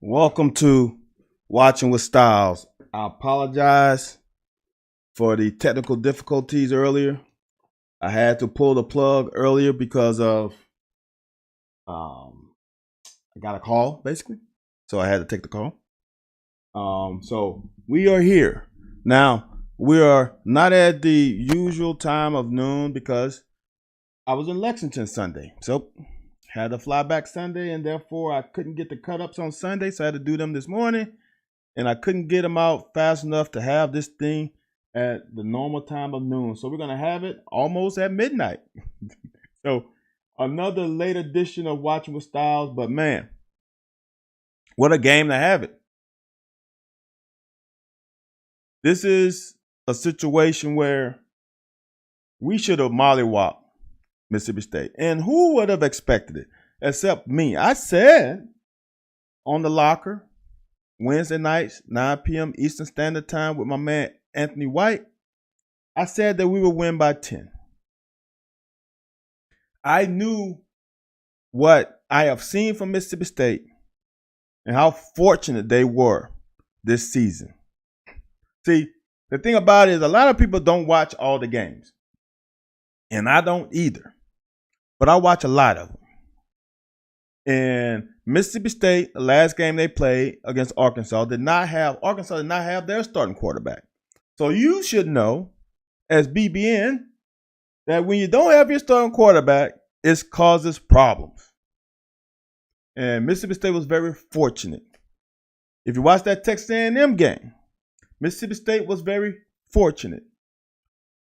Welcome to Watching with Styles. I apologize for the technical difficulties earlier. I had to pull the plug earlier because of I got a call basically, so I had to take the call. So we are here now. We are not at the usual time of noon because I was in Lexington Sunday, so had to fly back Sunday, and therefore I couldn't get the cut-ups on Sunday, so I had to do them this morning, and I couldn't get them out fast enough to have this thing at the normal time of noon. So we're going to have it almost at midnight. So another late edition of Watching with Styles, but man, what a game to have it. This is a situation where we should have mollywopped Mississippi State. And who would have expected it except me? I said on the locker, Wednesday nights, 9 p.m. Eastern Standard Time with my man Anthony White, I said that we would win by 10. I knew what I have seen from Mississippi State and how fortunate they were this season. See, the thing about it is a lot of people don't watch all the games. And I don't either. But I watch a lot of them. And Mississippi State, the last game they played against Arkansas, did not have their starting quarterback. So you should know, as BBN, that when you don't have your starting quarterback, it causes problems. And Mississippi State was very fortunate. If you watch that Texas A&M game, Mississippi State was very fortunate.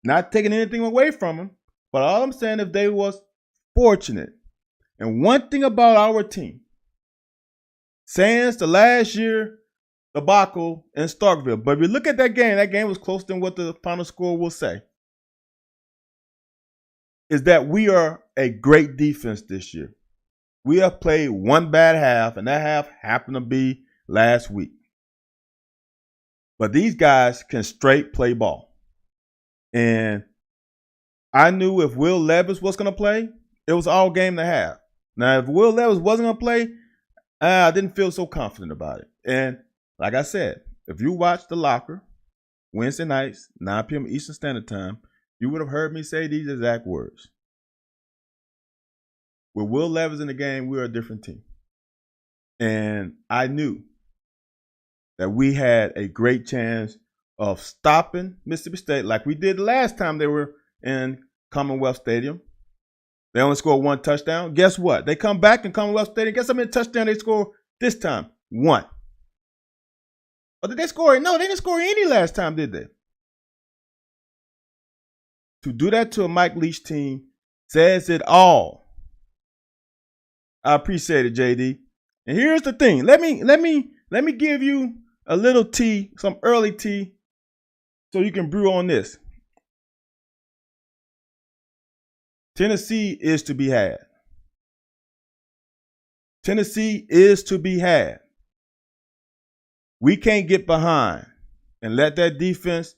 Not taking anything away from them, but all I'm saying is they was fortunate. And one thing about our team, since the last year debacle in Starkville, but if you look at that game was closer than what the final score will say, is that we are a great defense this year. We have played one bad half, and that half happened to be last week. But these guys can straight play ball. And I knew if Will Levis was going to play, it was all game to have. Now, if Will Levis wasn't going to play, I didn't feel so confident about it. And like I said, if you watch The Locker, Wednesday nights, 9 p.m. Eastern Standard Time, you would have heard me say these exact words. With Will Levis in the game, we're a different team. And I knew that we had a great chance of stopping Mississippi State like we did the last time they were in Commonwealth Stadium. They only scored one touchdown. Guess what? They come back in Commonwealth Stadium. Guess how many touchdowns they scored this time? One. Or did they score? No, they didn't score any last time, did they? To do that to a Mike Leach team says it all. I appreciate it, JD. And here's the thing. Let me give you a little tea, some early tea, so you can brew on this. Tennessee is to be had. Tennessee is to be had. We can't get behind and let that defense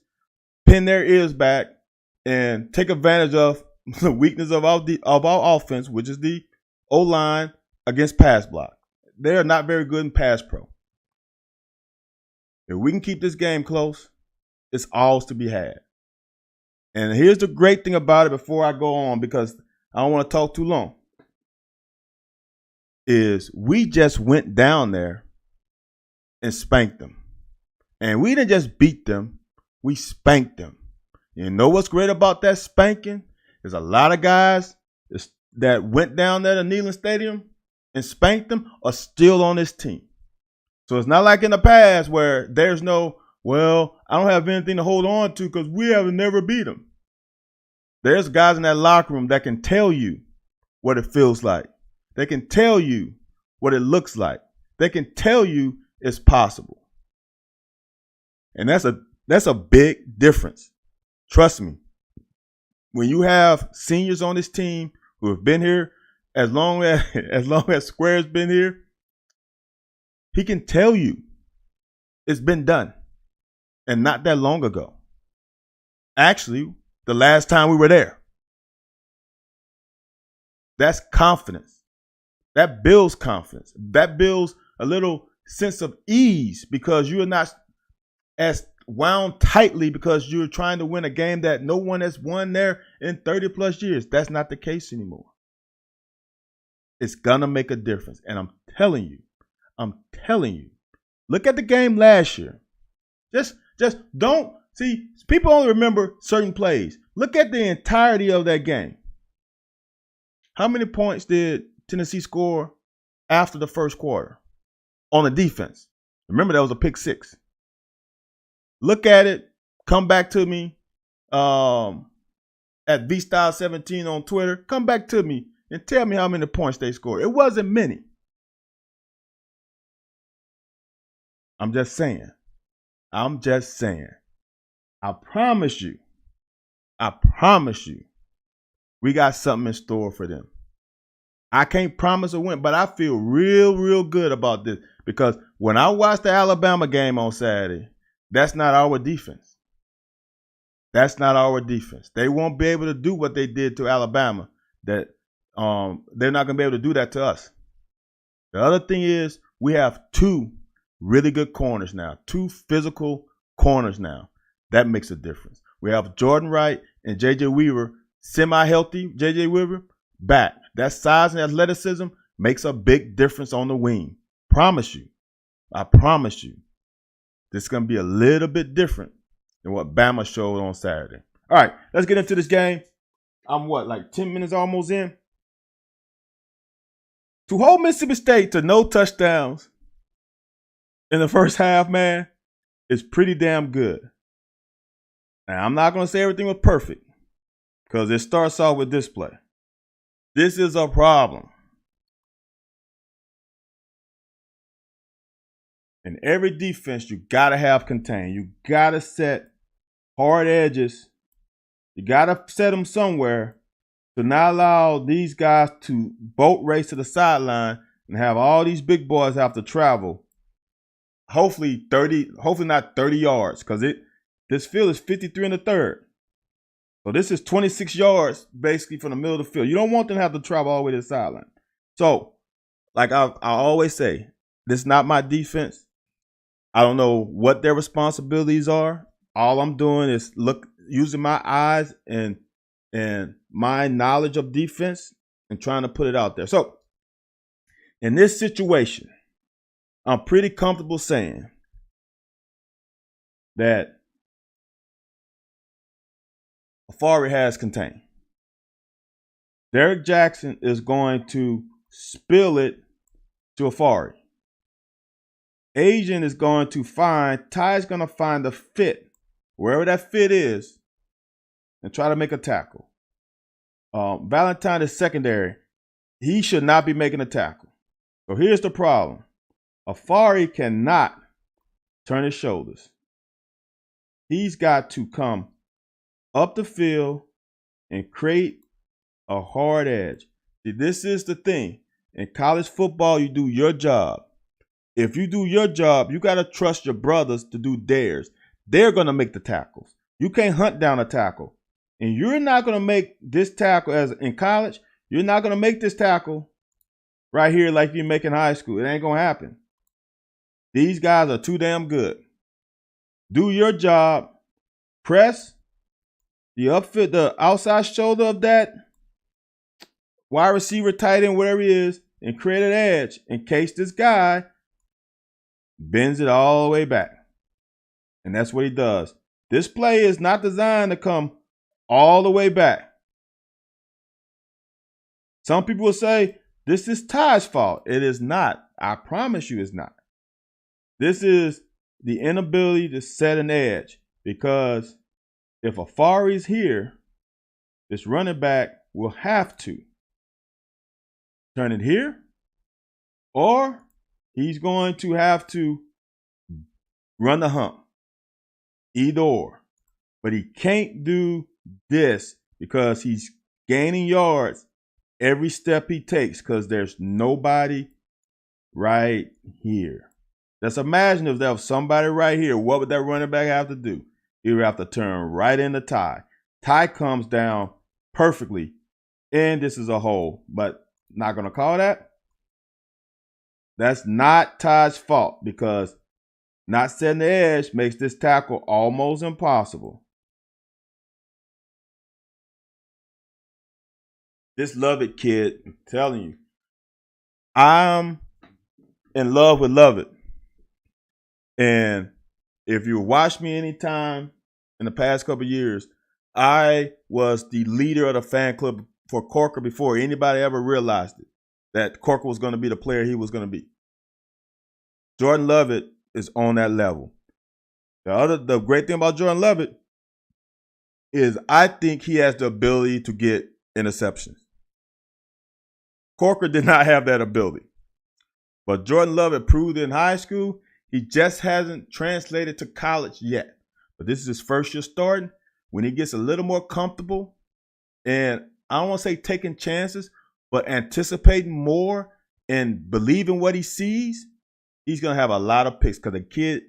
pin their ears back and take advantage of the weakness of our offense, which is the O-line against pass block. They are not very good in pass pro. If we can keep this game close, it's ours to be had. And here's the great thing about it before I go on, because I don't want to talk too long, is we just went down there and spanked them. And we didn't just beat them, we spanked them. You know what's great about that spanking? There's a lot of guys that went down there to Neyland Stadium and spanked them are still on this team. So it's not like in the past where there's no, well, I don't have anything to hold on to because we have never beat them. There's guys in that locker room that can tell you what it feels like. They can tell you what it looks like. They can tell you it's possible. And that's a big difference. Trust me. When you have seniors on this team who have been here as long as Square's been here, he can tell you it's been done. And not that long ago. Actually, the last time we were there. That's confidence. That builds confidence. That builds a little sense of ease because you're not as wound tightly because you're trying to win a game that no one has won there in 30 plus years. That's not the case anymore. It's going to make a difference. And I'm telling you, look at the game last year. Just don't see. People only remember certain plays. Look at the entirety of that game. How many points did Tennessee score after the first quarter on the defense? Remember, that was a pick six. Look at it. Come back to me at VStyle17 on Twitter. Come back to me and tell me how many points they scored. It wasn't many. I'm just saying. I promise you, we got something in store for them. I can't promise a win, but I feel real good about this because when I watched the Alabama game on Saturday, that's not our defense. They won't be able to do what they did to Alabama. That they're not going to be able to do that to us. The other thing is we have two really good corners now, two physical corners now. That makes a difference. We have Jordan Wright and J.J. Weaver, semi-healthy J.J. Weaver, back. That size and athleticism makes a big difference on the wing. I promise you. This is going to be a little bit different than what Bama showed on Saturday. All right, let's get into this game. I'm like 10 minutes almost in? To hold Mississippi State to no touchdowns in the first half, man, is pretty damn good. Now, I'm not going to say everything was perfect because it starts off with this play. This is a problem. In every defense, you got to have contain. You got to set hard edges. You got to set them somewhere to not allow these guys to boat race to the sideline and have all these big boys have to travel. Hopefully not 30 yards because this field is 53 in the third. So this is 26 yards basically from the middle of the field. You don't want them to have to travel all the way to the sideline. So, like I always say, this is not my defense. I don't know what their responsibilities are. All I'm doing is using my eyes and my knowledge of defense and trying to put it out there. So, in this situation, I'm pretty comfortable saying that Afari has contained. Derek Jackson is going to spill it to Afari. Asian is going to Ty's going to find the fit, wherever that fit is, and try to make a tackle. Valentine is secondary. He should not be making a tackle. So here's the problem. Afari cannot turn his shoulders. He's got to come up the field and create a hard edge. See, this is the thing. In college football, you do your job. If you do your job, you got to trust your brothers to do theirs. They're going to make the tackles. You can't hunt down a tackle. And you're not going to make this tackle as in college. You're not going to make this tackle right here like you make in high school. It ain't going to happen. These guys are too damn good. Do your job. Press the outside shoulder of that wide receiver, tight end, whatever he is, and create an edge in case this guy bends it all the way back. And that's what he does. This play is not designed to come all the way back. Some people will say, this is Ty's fault. It is not. I promise you it's not. This is the inability to set an edge, because if Afari's here, this running back will have to turn it here, or he's going to have to run the hump. Either or. But he can't do this because he's gaining yards every step he takes because there's nobody right here. Just imagine if there was somebody right here. What would that running back have to do? He would have to turn right into Ty. Ty comes down perfectly, and this is a hole. But not going to call that. That's not Ty's fault, because not setting the edge makes this tackle almost impossible. This Lovett kid, I'm telling you, I'm in love with Lovett. And if you watch me anytime in the past couple of years, I was the leader of the fan club for Corker before anybody ever realized it, that Corker was going to be the player he was going to be. Jordan Lovett is on that level. The great thing about Jordan Lovett is I think he has the ability to get interceptions. Corker did not have that ability. But Jordan Lovett proved in high school. He just hasn't translated to college yet. But this is his first year starting. When he gets a little more comfortable, and I don't want to say taking chances, but anticipating more and believing what he sees, he's going to have a lot of picks, because the kid,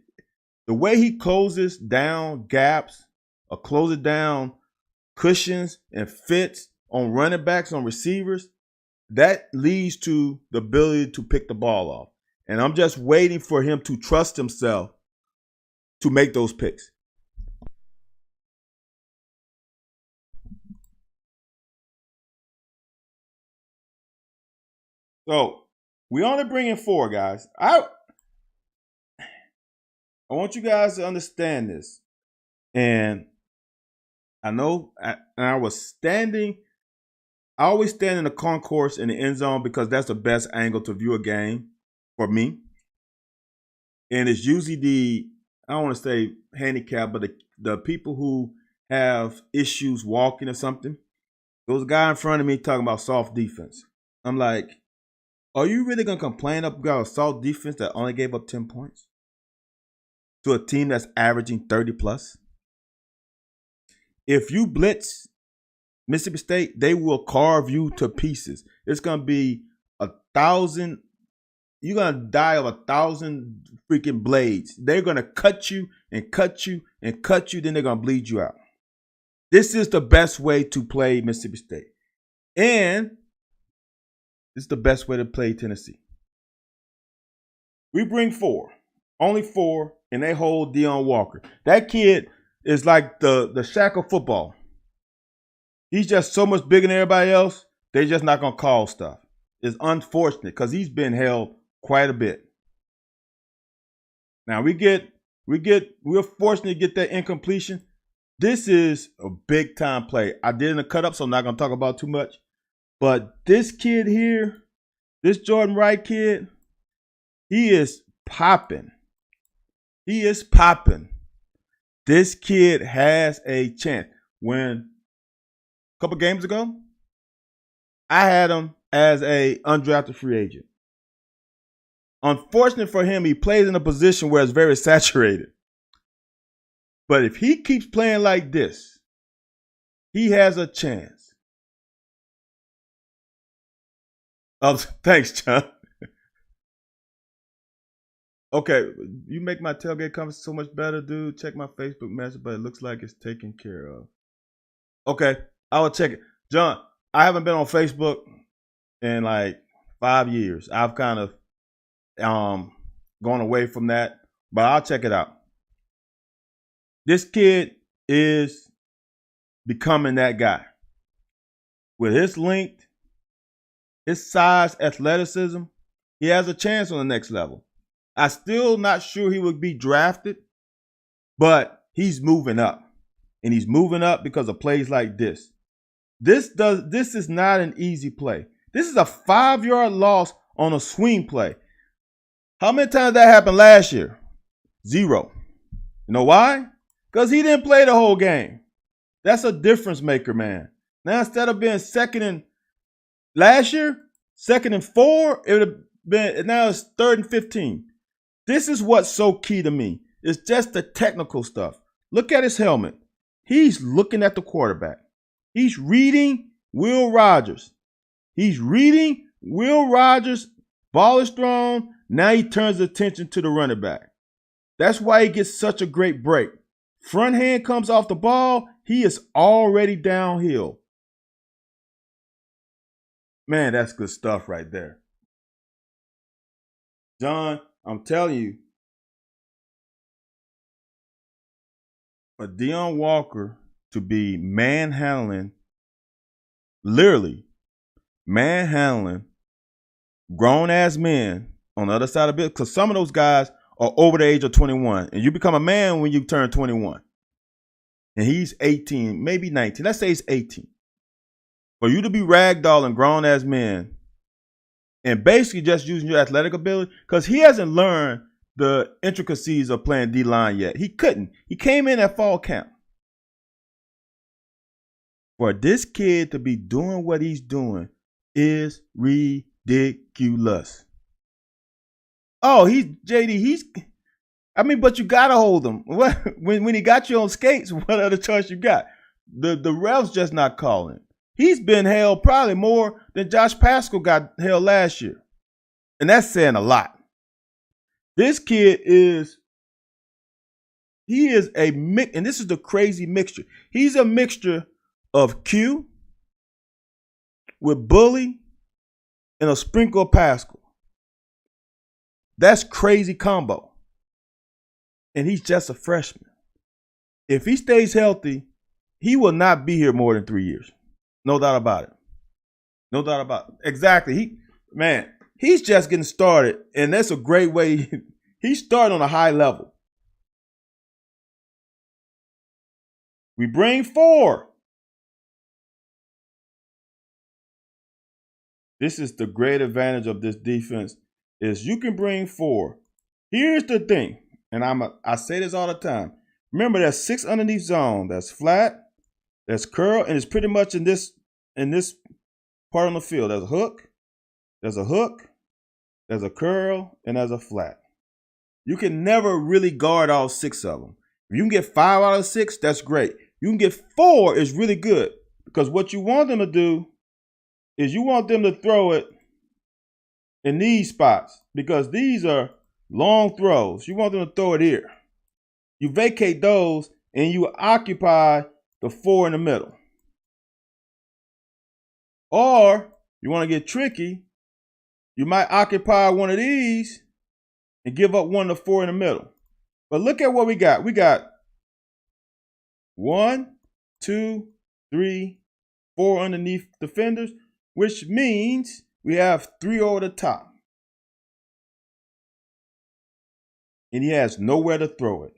the way he closes down gaps or closes down cushions and fits on running backs, on receivers, that leads to the ability to pick the ball off. And I'm just waiting for him to trust himself to make those picks. So we only bring in 4 guys. I want you guys to understand this. And I know I was standing. I always stand in the concourse in the end zone because that's the best angle to view a game for me. And it's usually I don't want to say handicap, but the people who have issues walking or something. There was a guy in front of me talking about soft defense. I'm like, are you really going to complain about a soft defense that only gave up 10 points to a team that's averaging 30 plus? If you blitz Mississippi State, they will carve you to pieces. It's going to be 1,000. You're going to die of 1,000 freaking blades. They're going to cut you and cut you and cut you. Then they're going to bleed you out. This is the best way to play Mississippi State. And this is the best way to play Tennessee. We bring 4. Only 4. And they hold Dion Walker. That kid is like the Shaq of football. He's just so much bigger than everybody else. They're just not going to call stuff. It's unfortunate because he's been held quite a bit. Now we're fortunate to get that incompletion. This is a big time play. I did in a cut up, so I'm not going to talk about too much. But this kid here, this Jordan Wright kid, he is popping. He is popping. This kid has a chance. When a couple games ago, I had him as a undrafted free agent. Unfortunate for him, he plays in a position where it's very saturated. But if he keeps playing like this, he has a chance. Thanks, John. Okay, you make my tailgate conference so much better, dude. Check my Facebook message, but it looks like it's taken care of. Okay, I will check it. John, I haven't been on Facebook in like 5 years. I've kind of gone away from that, but I'll check it out. This kid is becoming that guy. With his length, his size, athleticism, he has a chance on the next level. I'm still not sure he would be drafted, but he's moving up. And he's moving up because of plays like this. This is not an easy play. This is a 5-yard loss on a swing play. How many times that happened last year? 0. You know why? Because he didn't play the whole game. That's a difference maker, man. Now, instead of being second and last year, 2nd and 4, it would have been, now it's 3rd and 15. This is what's so key to me. It's just the technical stuff. Look at his helmet. He's looking at the quarterback. He's reading Will Rogers. He's reading Will Rogers. Ball is thrown. Now he turns attention to the running back. That's why he gets such a great break. Front hand comes off the ball. He is already downhill. Man, that's good stuff right there. John, I'm telling you, for Dion Walker to be manhandling, literally manhandling grown-ass men on the other side of it, because some of those guys are over the age of 21, and you become a man when you turn 21. And he's 18, maybe 19. Let's say he's 18. For you to be ragdolling grown-ass men and basically just using your athletic ability, because he hasn't learned the intricacies of playing D-line yet. He couldn't. He came in at fall camp. For this kid to be doing what he's doing is ridiculous. Oh, but you got to hold him. When he got you on skates, what other choice you got? The refs just not calling. He's been held probably more than Josh Pascal got held last year. And that's saying a lot. This kid is a mix, and this is the crazy mixture. He's a mixture of Q with Bully and a sprinkle of Pascal. That's crazy combo. And he's just a freshman. If he stays healthy, he will not be here more than 3 years. No doubt about it. No doubt about it. Exactly. He's just getting started, and that's a great way. He started on a high level. We bring 4. This is the great advantage of this defense, is you can bring 4. Here's the thing, and I say this all the time. Remember, there's 6 underneath zone. That's flat, that's curl, and it's pretty much in this part on the field. There's a hook, there's a curl, and there's a flat. You can never really guard all 6 of them. If you can get 5 out of 6, that's great. You can get 4 is really good, because what you want them to do is you want them to throw it in these spots, because these are long throws. You want them to throw it here. You vacate those and you occupy the 4 in the middle. Or you want to get tricky, you might occupy one of these and give up one of the 4 in the middle. But look at what we got. We got 1, 2, 3, 4 underneath defenders, which means we have 3 over the top. And he has nowhere to throw it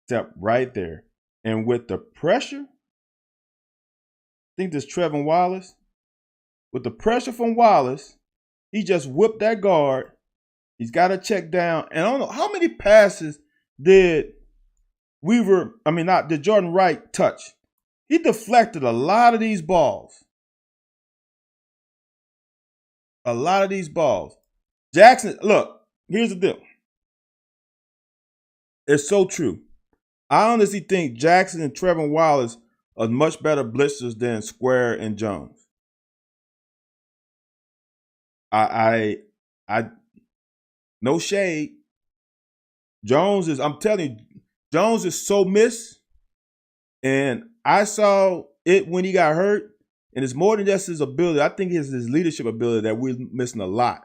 except right there. And with the pressure, I think this Trevin Wallace, with the pressure from Wallace, he just whipped that guard. He's got to check down. And I don't know how many passes did Jordan Wright touch. He deflected a lot of these balls. A lot of these balls. Jackson, look, here's the deal. It's so true. I honestly think Jackson and Trevin Wallace are much better blitzers than Square and Jones. I no shade. I'm telling you, Jones is so missed. And I saw it when he got hurt. And it's more than just his ability. I think it's his leadership ability that we're missing a lot.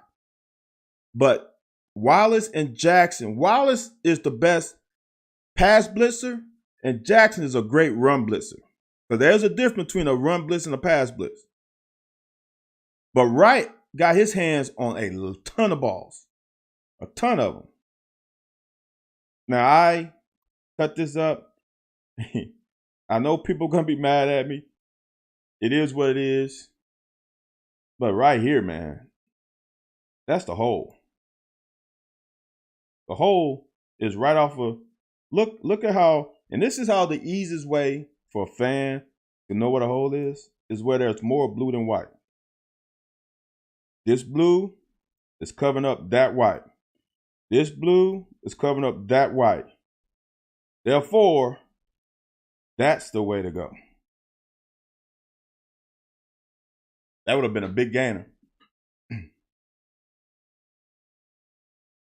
But Wallace and Jackson, Wallace is the best pass blitzer, and Jackson is a great run blitzer. Because there's a difference between a run blitz and a pass blitz. But Wright got his hands on a ton of balls. A ton of them. Now, I cut this up. I know people are going to be mad at me. It is what it is. But right here, man, that's the hole. The hole is right off of, look at how, and this is how the easiest way for a fan to know what a hole is where there's more blue than white. This blue is covering up that white. This blue is covering up that white. Therefore, that's the way to go. That would have been a big gainer.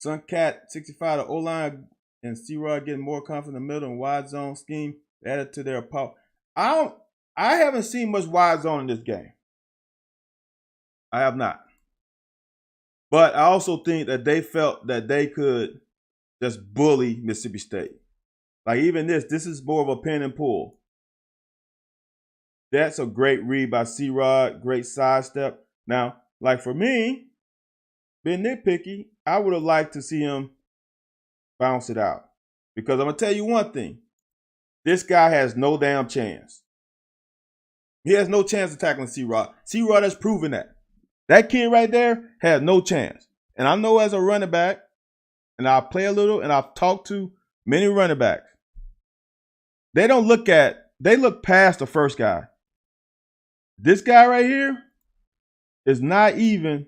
Suncat 65, the O-line and C-Rod getting more confident in the middle and wide zone scheme added to their power. I haven't seen much wide zone in this game. I have not. But I also think that they felt that they could just bully Mississippi State. Like even this is more of a pin and pull. That's a great read by C-Rod, great sidestep. Now, like for me, being nitpicky, I would have liked to see him bounce it out. Because I'm going to tell you one thing. This guy has no damn chance. He has no chance of tackling C-Rod. C-Rod has proven that. That kid right there has no chance. And I know as a running back, and I play a little, and I've talked to many running backs. They look past the first guy. This guy right here is not even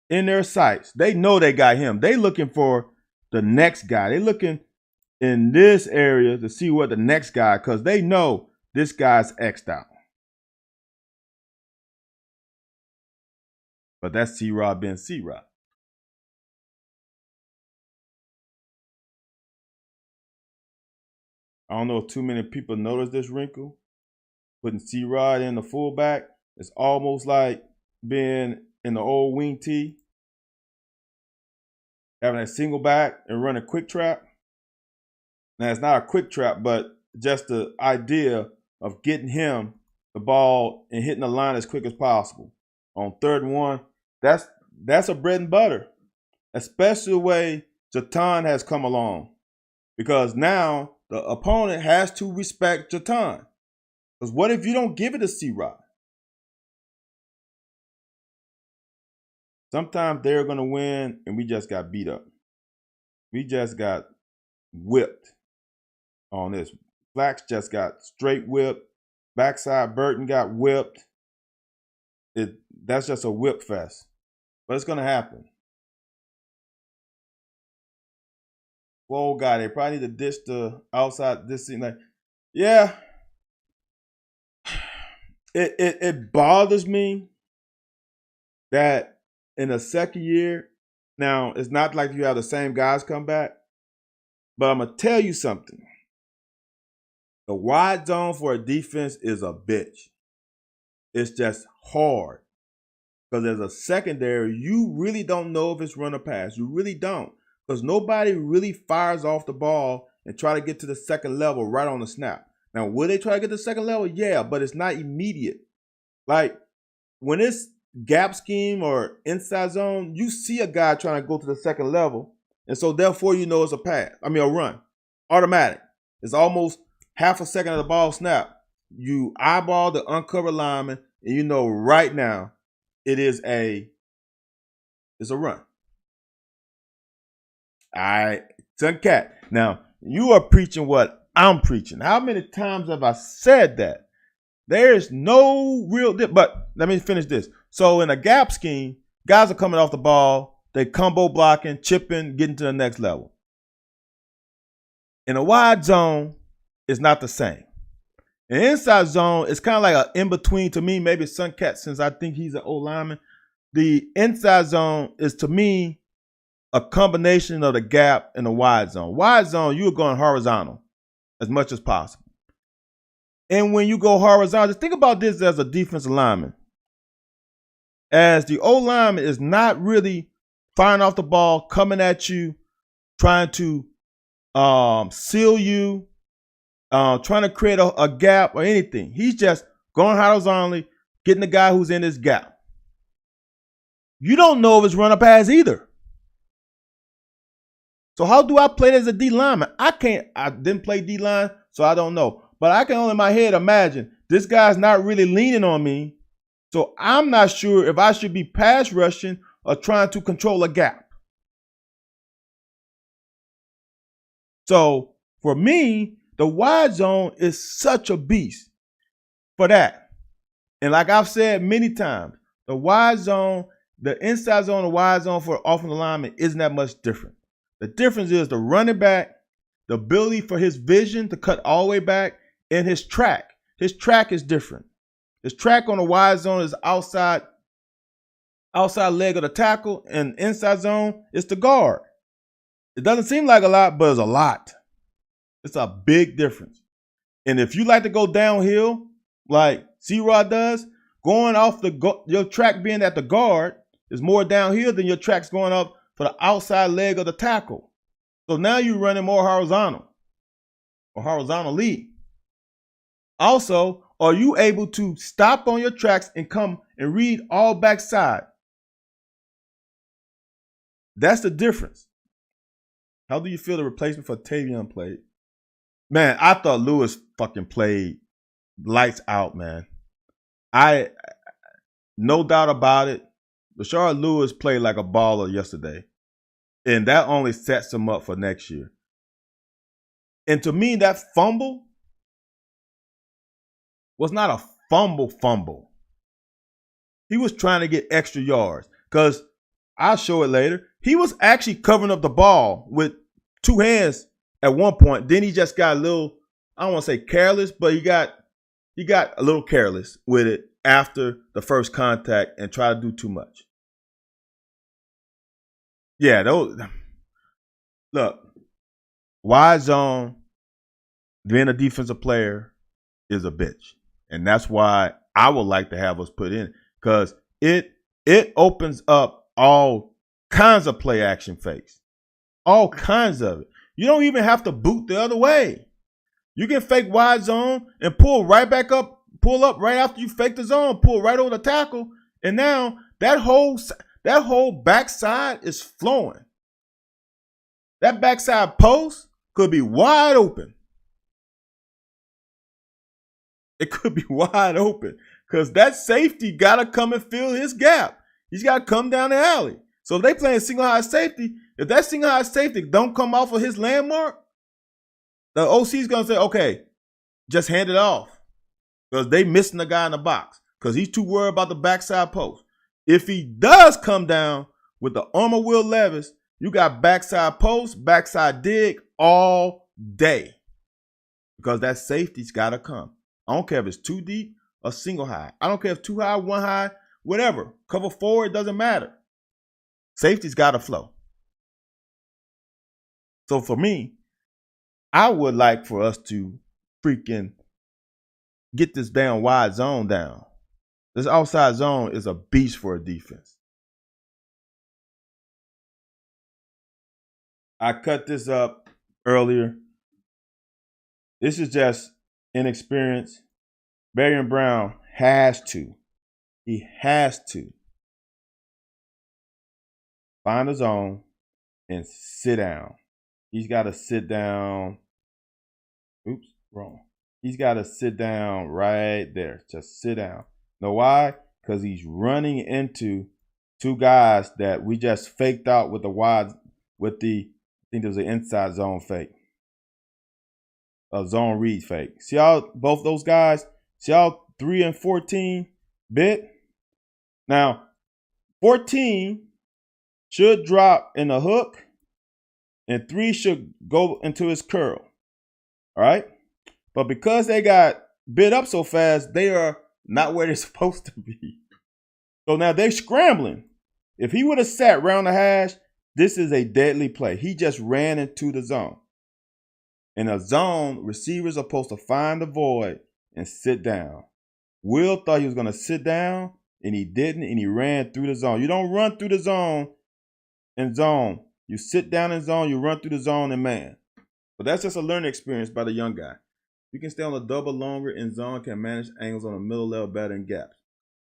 in their sights. They know they got him. They looking for the next guy. They looking in this area to see what the next guy, because they know this guy's X'd out. But that's C-Rod being C-Rod. I don't know if too many people notice this wrinkle. Putting C-Rod in the fullback, it's almost like being in the old wing tee, having a single back and running quick trap. Now, it's not a quick trap, but just the idea of getting him the ball and hitting the line as quick as possible. On 3rd and 1, that's a bread and butter, especially the way Jatan has come along. Because now the opponent has to respect Jatan. Because what if you don't give it to C-Rod? Sometimes they're going to win, and we just got beat up. We just got whipped on this. Flax just got straight whipped. Backside Burton got whipped. That's just a whip fest. But it's going to happen. Whoa, guy, they probably need to ditch the outside this thing. Like, yeah. It bothers me that in the second year, now it's not like you have the same guys come back, but I'm going to tell you something. The wide zone for a defense is a bitch. It's just hard. Because as a secondary, you really don't know if it's run or pass. You really don't. Because nobody really fires off the ball and try to get to the second level right on the snap. Now, will they try to get to the second level? Yeah, but it's not immediate. Like, when it's gap scheme or inside zone, you see a guy trying to go to the second level. And so, therefore, you know it's a run. Automatic. It's almost half a second of the ball snap. You eyeball the uncovered lineman, and you know right now it's a run. All right, Suncat. Now, you are preaching what I'm preaching. How many times have I said that? There is no real but let me finish this. So in a gap scheme, guys are coming off the ball, they combo blocking, chipping, getting to the next level. In a wide zone, it's not the same. In inside zone, it's kind of like an in-between to me, maybe Suncat, since I think he's an old lineman. the inside zone is, to me, a combination of the gap and the wide zone. Wide zone, you're going horizontal as much as possible. And when you go horizontal, just think about this as a defensive lineman. As the O-lineman is not really firing off the ball, coming at you, trying to seal you, trying to create a gap or anything. He's just going horizontally, getting the guy who's in this gap. You don't know if it's run or pass either. So how do I play as a D lineman? I didn't play D line, so I don't know. But I can only in my head imagine this guy's not really leaning on me. So I'm not sure if I should be pass rushing or trying to control a gap. So for me, the wide zone is such a beast for that. And like I've said many times, the wide zone, the inside zone, the wide zone for offensive lineman isn't that much different. The difference is the running back, the ability for his vision to cut all the way back, and his track. His track is different. His track on the wide zone is outside leg of the tackle, and inside zone is the guard. It doesn't seem like a lot, but it's a lot. It's a big difference. And if you like to go downhill, like C-Rod does, going off your track being at the guard is more downhill than your tracks going up for the outside leg of the tackle. So now you're running more horizontal or horizontally. Also, are you able to stop on your tracks and come and read all backside? That's the difference. How do you feel the replacement for Tavion played? Man, I thought Lewis fucking played lights out, man. No doubt about it. Rashard Lewis played like a baller yesterday. And that only sets him up for next year. And to me, that fumble was not a fumble. He was trying to get extra yards. Because I'll show it later. He was actually covering up the ball with two hands at one point. Then he just got a little, I don't want to say careless, but he got a little careless with it after the first contact and tried to do too much. Yeah, look, wide zone, being a defensive player is a bitch. And that's why I would like to have us put in, because it opens up all kinds of play action fakes. All kinds of it. You don't even have to boot the other way. You can fake wide zone and pull right back up, pull up right after you fake the zone, pull right over the tackle, and now that whole backside is flowing. That backside post could be wide open. It could be wide open because that safety got to come and fill his gap. He's got to come down the alley. So if they playing single high safety, if that single high safety don't come off of his landmark, the OC is going to say, okay, just hand it off because they missing the guy in the box because he's too worried about the backside post. If he does come down with the armor wheel Levis, you got backside post, backside dig all day because that safety's got to come. I don't care if it's too deep or single high. I don't care if too high, one high, whatever. Cover forward, doesn't matter. Safety's got to flow. So for me, I would like for us to freaking get this damn wide zone down. This outside zone is a beast for a defense. I cut this up earlier. This is just inexperience. Barry Brown has to. He has to find a zone and sit down. He's got to sit down. Oops, wrong. He's got to sit down right there. Just sit down. Know why? Because he's running into two guys that we just faked out with the wide, I think there was an inside zone fake. A zone read fake. See how both those guys, see how 3 and 14 bit? Now, 14 should drop in the hook and 3 should go into his curl. All right? But because they got bit up so fast, they are not where they're supposed to be. So now they're scrambling. If he would have sat round the hash, this is a deadly play. He just ran into the zone. In a zone, receivers are supposed to find the void and sit down. Will thought he was going to sit down, and he didn't, and he ran through the zone. You don't run through the zone in zone. You sit down in zone, you run through the zone and man. But that's just a learning experience by the young guy. You can stay on the double longer in zone, can manage angles on the middle level better than gaps.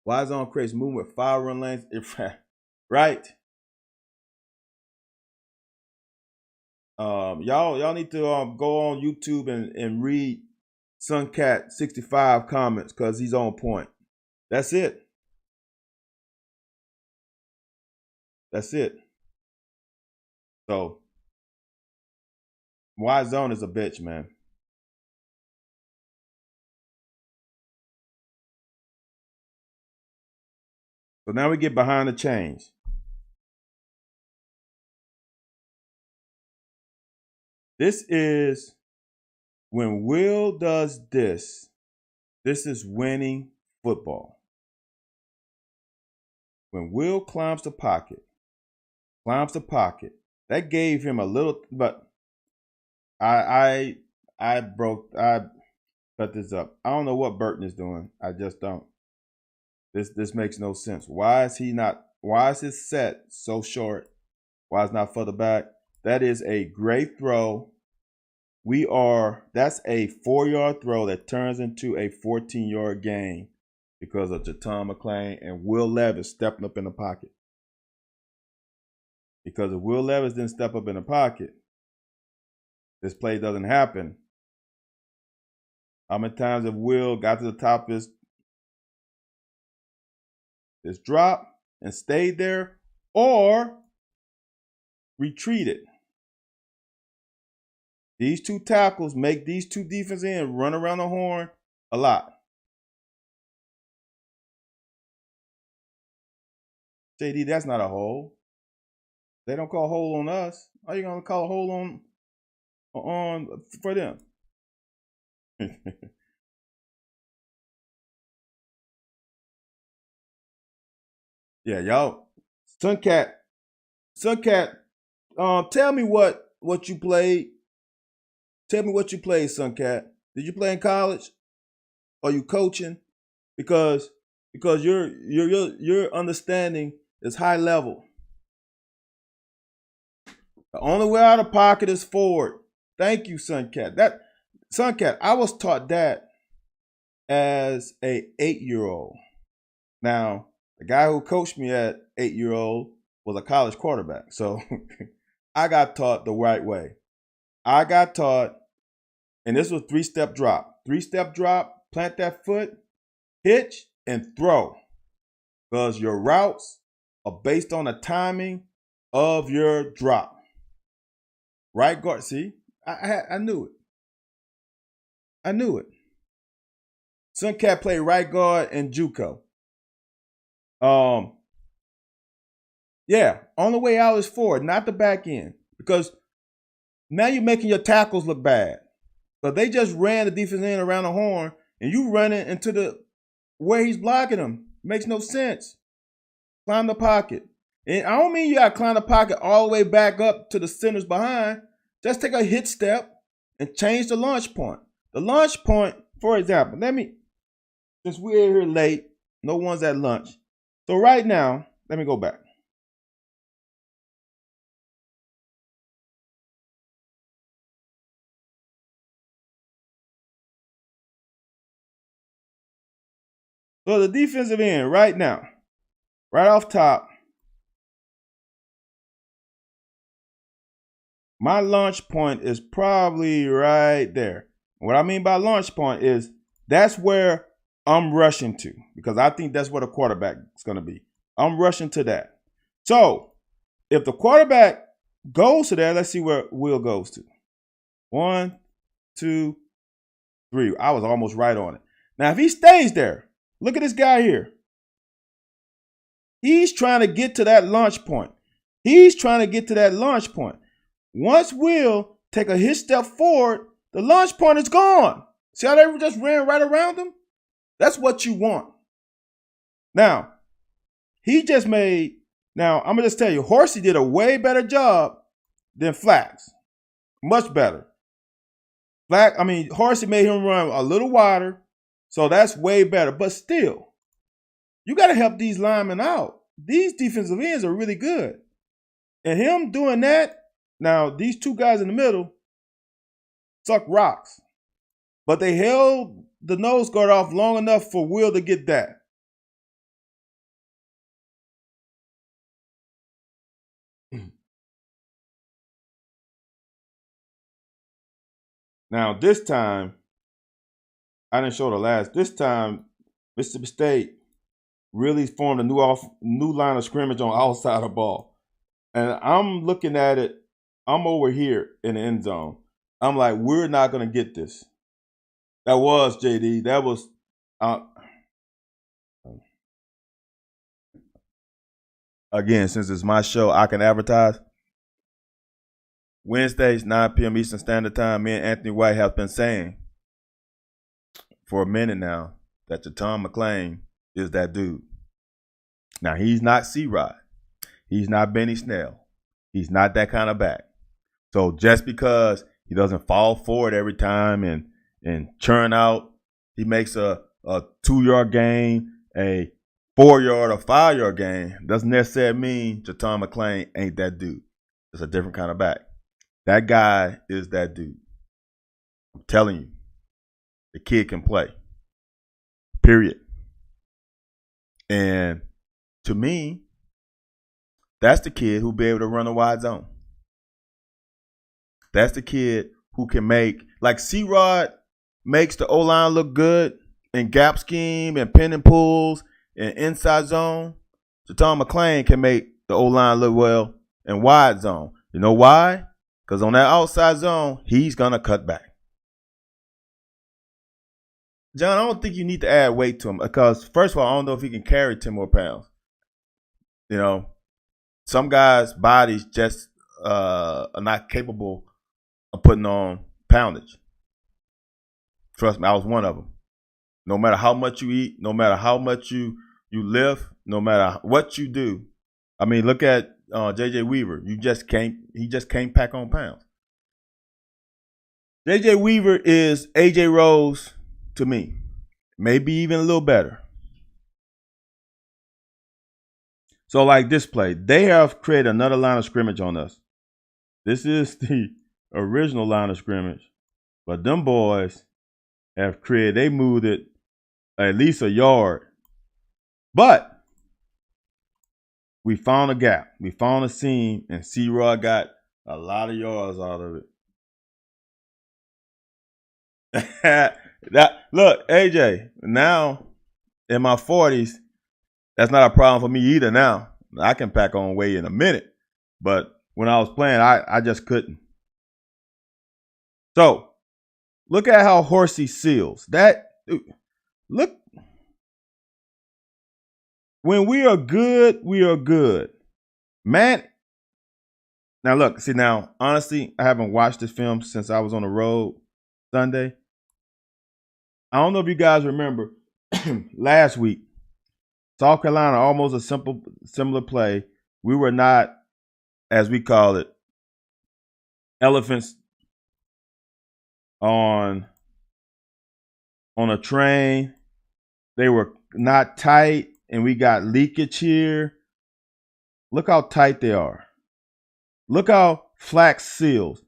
Wide zone creates movement with 5 run lanes, right? Y'all need to go on YouTube and read Suncat 65 comments because he's on point. That's it. That's it. So wide zone is a bitch, man. So now we get behind the chains. This is when Will does this. This is winning football. When Will climbs the pocket, that gave him a little, but I cut this up. I don't know what Burton is doing. I just don't. This makes no sense. Why is his set so short? Why is it not further back? That is a great throw. That's a 4-yard throw that turns into a 14-yard gain because of Jaton McClain and Will Levis stepping up in the pocket. Because if Will Levis didn't step up in the pocket, this play doesn't happen. How many times have Will got to the top of his drop and stayed there or retreated? These two tackles make these two defensive ends run around the horn a lot. JD, that's not a hole. They don't call a hole on us. How are you going to call a hole on for them? Yeah, y'all. Suncat, tell me what you played. Tell me what you played, Suncat. Did you play in college? Are you coaching? Because your understanding is high level. The only way out of pocket is forward. Thank you, Suncat. Suncat, I was taught that as a 8-year-old. Now, the guy who coached me at 8-year-old was a college quarterback. So I got taught the right way. I got taught, and this was 3-step drop. 3-step drop, plant that foot, hitch, and throw. Because your routes are based on the timing of your drop. Right guard, see? I knew it. I knew it. Suncat played right guard and JUCO. Yeah, on the way out is forward, not the back end. Because now you're making your tackles look bad. But they just ran the defense end around the horn, and you running into where he's blocking them. Makes no sense. Climb the pocket. And I don't mean you got to climb the pocket all the way back up to the centers behind. Just take a hit step and change the launch point. The launch point, for example, since we're here late, no one's at lunch. So right now, let me go back. So the defensive end right now, right off top, my launch point is probably right there. What I mean by launch point is that's where I'm rushing to because I think that's where the quarterback is going to be. I'm rushing to that. So if the quarterback goes to there, let's see where Will goes to. 1, 2, 3. I was almost right on it. Now, if he stays there, look at this guy here. He's trying to get to that launch point. Once Will take a hit step forward, the launch point is gone. See how they just ran right around him? That's what you want. Now, He just made, now I'm going to just tell you, Horsey did a way better job than Flax. Much better. Horsey made him run a little wider, so that's way better. But still, you got to help these linemen out. These defensive ends are really good. And him doing that, now these two guys in the middle suck rocks. But they held the nose guard off long enough for Will to get that. Now, this time, I didn't show the last. This time, Mississippi State really formed a new line of scrimmage on outside the ball. And I'm looking at it. I'm over here in the end zone. I'm like, we're not going to get this. That was, JD. That was again, since it's my show, I can advertise. Wednesdays, 9 p.m. Eastern Standard Time, me and Anthony White have been saying for a minute now that Tom McClain is that dude. Now, he's not C-Rod. He's not Benny Snell. He's not that kind of back. So just because he doesn't fall forward every time and churn out, he makes a 2-yard gain, a 4-yard or 5-yard gain, doesn't necessarily mean Tom McClain ain't that dude. It's a different kind of back. That guy is that dude. I'm telling you, the kid can play. Period. And to me, that's the kid who'll be able to run a wide zone. That's the kid who can make, like C-Rod makes the O-line look good in gap scheme and pin and pulls and inside zone. Tom McClain can make the O-line look well in wide zone. You know why? Because on that outside zone, he's going to cut back. John, I don't think you need to add weight to him because, first of all, I don't know if he can carry 10 more pounds. You know, some guys' bodies just are not capable of putting on poundage. Trust me, I was one of them. No matter how much you eat, no matter how much you lift, no matter what you do. I mean, look at J.J. Weaver. He just can't pack on pounds. J.J. Weaver is A.J. Rose to me. Maybe even a little better. So like this play, they have created another line of scrimmage on us. This is the original line of scrimmage. But them boys have created, they moved it at least a yard. But we found a gap. We found a seam, and C-Rod got a lot of yards out of it. Look, AJ, now in my 40s, that's not a problem for me either now. I can pack on weight in a minute. But when I was playing, I just couldn't. So, look at how Horsey seals. Look. When we are good, we are good. Man. Now, look. See, now, honestly, I haven't watched this film since I was on the road Sunday. I don't know if you guys remember last week, South Carolina, almost a similar play. We were not, as we call it, elephants on a train. They were not tight, and we got leakage here. Look how tight they are. Look how Flax seals.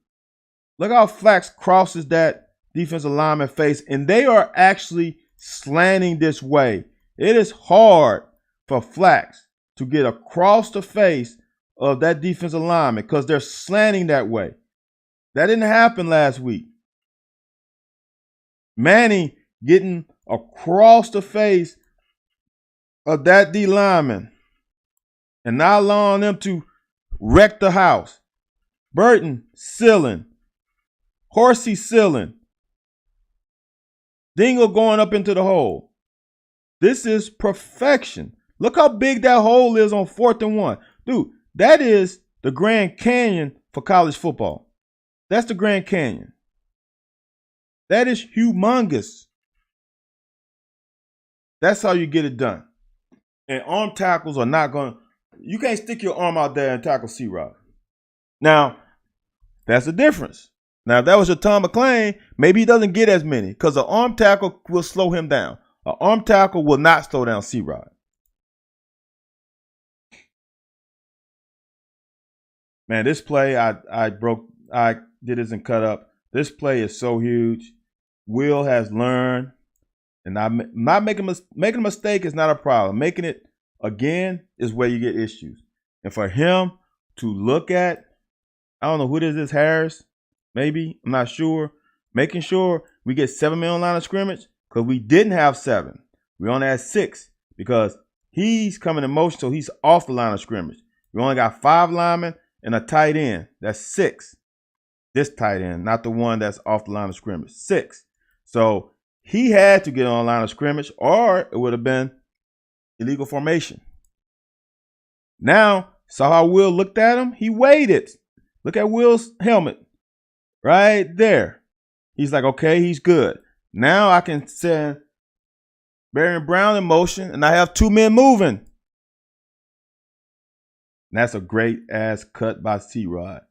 Look how Flax crosses that defensive lineman face, and they are actually slanting this way. It is hard for Flax to get across the face of that defensive lineman because they're slanting that way. That didn't happen last week. Manning getting across the face of that D lineman and not allowing them to wreck the house. Burton sealing. Horsey sealing. Dingle going up into the hole. This is perfection. Look how big that hole is on 4th and 1. Dude, that is the Grand Canyon for college football. That's the Grand Canyon. That is humongous. That's how you get it done. And arm tackles are not going to, you can't stick your arm out there and tackle C-Rod. Now, that's the difference. Now, if that was your Tom McClain, maybe he doesn't get as many because an arm tackle will slow him down. An arm tackle will not slow down C-Rod. Man, this play, I did this and cut up. This play is so huge. Will has learned, and not making a mistake is not a problem. Making it again is where you get issues. And for him to look at, I don't know who this is, Harris, maybe, I'm not sure. Making sure we get 7 men on line of scrimmage because we didn't have 7. We only had 6 because he's coming in motion, so he's off the line of scrimmage. We only got 5 linemen and a tight end. That's 6. This tight end, not the one that's off the line of scrimmage. 6. So he had to get on the line of scrimmage or it would have been illegal formation. Now, saw how Will looked at him? He waited. Look at Will's helmet right there. He's like, okay, he's good. Now I can send Barry and Brown in motion and I have 2 men moving. And that's a great ass cut by C-Rod.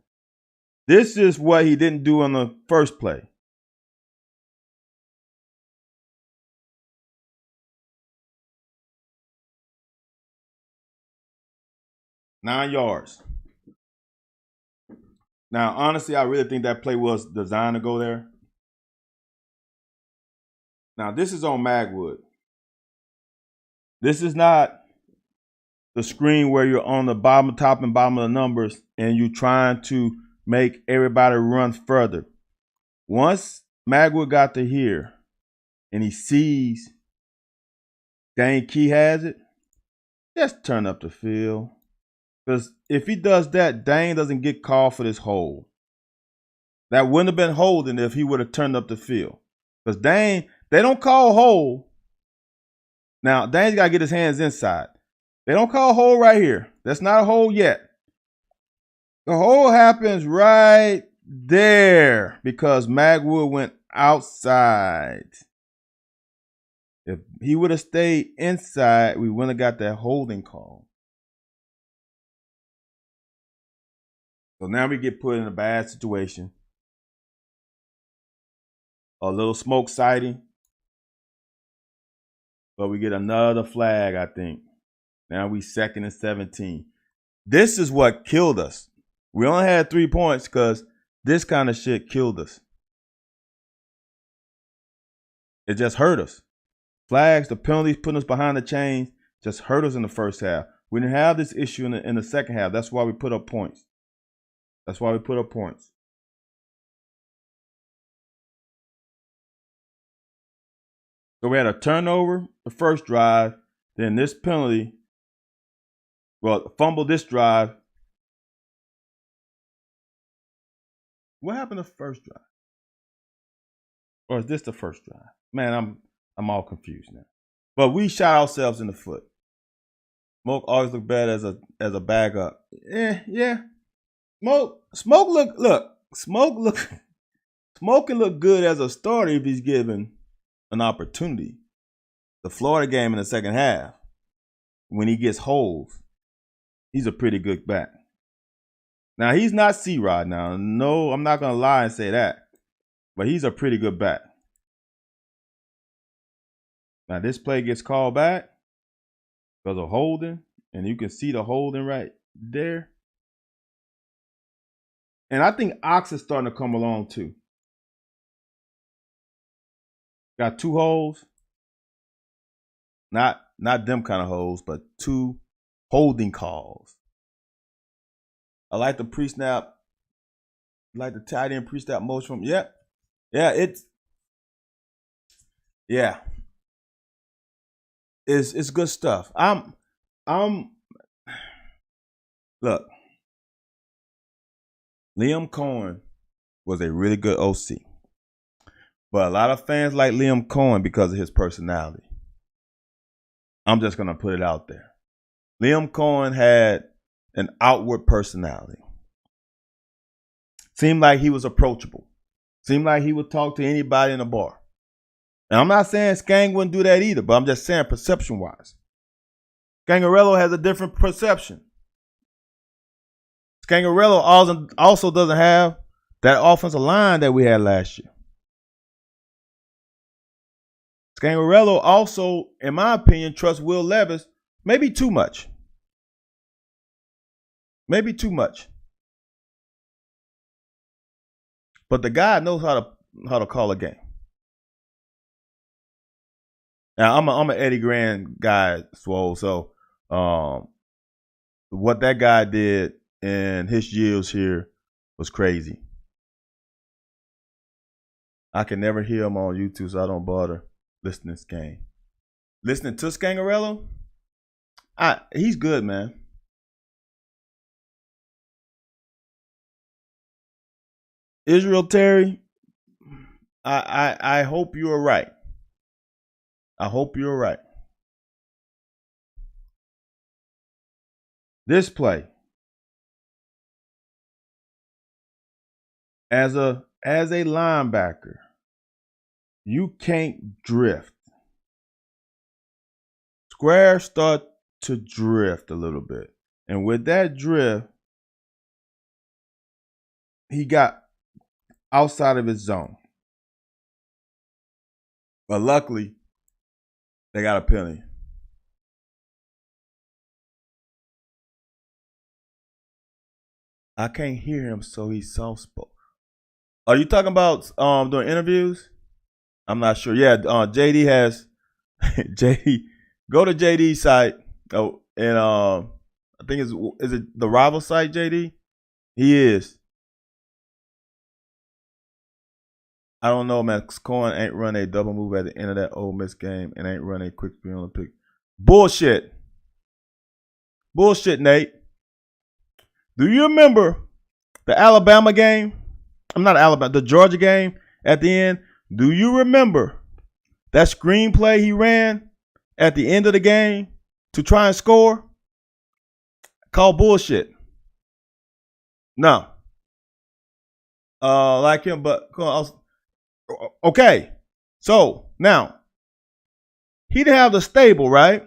This is what he didn't do on the first play. Nine yards. Now, honestly, I really think that play was designed to go there. Now, this is on Magwood. This is not the screen where you're on the bottom, top, and bottom of the numbers and you're trying to make everybody run further. Once Magwood got to here and he sees Dane Key has it, just turn up the field. Because if he does that, Dane doesn't get called for this hold. That wouldn't have been holding if he would have turned up the field. Because Dane, they don't call hold. Now, Dane's got to get his hands inside. They don't call hold right here. That's not a hold yet. The hold happens right there because Magwood went outside. If he would have stayed inside, we wouldn't have got that holding call. So now we get put in a bad situation. A little smoke sighting. But we get another flag, I think. Now we 2nd and 17. This is what killed us. We only had 3 points because this kind of shit killed us. It just hurt us. Flags, the penalties, putting us behind the chains, just hurt us in the first half. We didn't have this issue in the second half. That's why we put up points. That's why we put up points. So we had a turnover the first drive, then this penalty. Well, fumble this drive. What happened the first drive? Or is this the first drive? Man, I'm all confused now. But we shot ourselves in the foot. Smoke always look bad as a bag up. Yeah. Smoke can look good as a starter if he's given an opportunity. The Florida game in the second half, when he gets holes, he's a pretty good back. Now, he's not C-Rod now. No, I'm not going to lie and say that. But he's a pretty good back. Now, this play gets called back because of holding. And you can see the holding right there. And I think Ox is starting to come along too. Got 2 holes. Not them kind of holes, but 2 holding calls. I like the pre-snap. I like the tight end pre-snap motion from. Yeah, it's good stuff. Look. Liam Cohen was a really good OC. But a lot of fans like Liam Cohen because of his personality. I'm just going to put it out there. Liam Cohen had an outward personality. Seemed like he was approachable. Seemed like he would talk to anybody in a bar. And I'm not saying Skang wouldn't do that either, but I'm just saying perception-wise. Scangarello has a different perception. Scangarello also doesn't have that offensive line that we had last year. Scangarello also, in my opinion, trusts Will Levis maybe too much. Maybe too much. But the guy knows how to call a game. Now I'm an Eddie Grand guy, Swole. So what that guy did in his years here was crazy. I can never hear him on YouTube, so I don't bother listening to this game. Listening to Scangarello, he's good, man. Israel Terry, I hope you are right. I hope you're right. This play, as a linebacker, you can't drift. Square start to drift a little bit. And with that drift, he got outside of his zone. But luckily, they got a penalty. I can't hear him, so he's soft-spoken. Are you talking about doing interviews? I'm not sure. Yeah, JD has JD. Go to JD's site. Oh, and I think is it the rival site, JD? He is. I don't know, man. Cohen ain't run a double move at the end of that Ole Miss game and ain't run a quick screen on the pick. Bullshit. Bullshit, Nate. Do you remember the Alabama game? I'm not Alabama, the Georgia game at the end. Do you remember that screenplay he ran at the end of the game to try and score? Called bullshit. No. Like him, but okay. So now he didn't have the stable, right?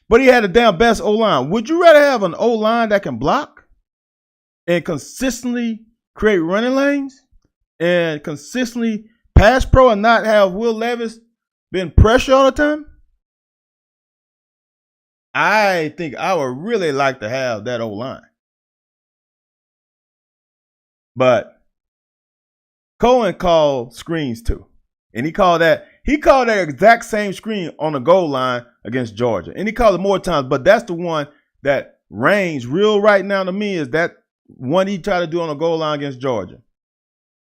But he had a damn best O-line. Would you rather have an O-line that can block and consistently create running lanes and consistently pass pro and not have Will Levis being pressure all the time? I think I would really like to have that O-line. But Cohen called screens too. And he called that exact same screen on the goal line against Georgia. And he called it more times, but that's the one that reigns real right now to me, is that one he tried to do on the goal line against Georgia.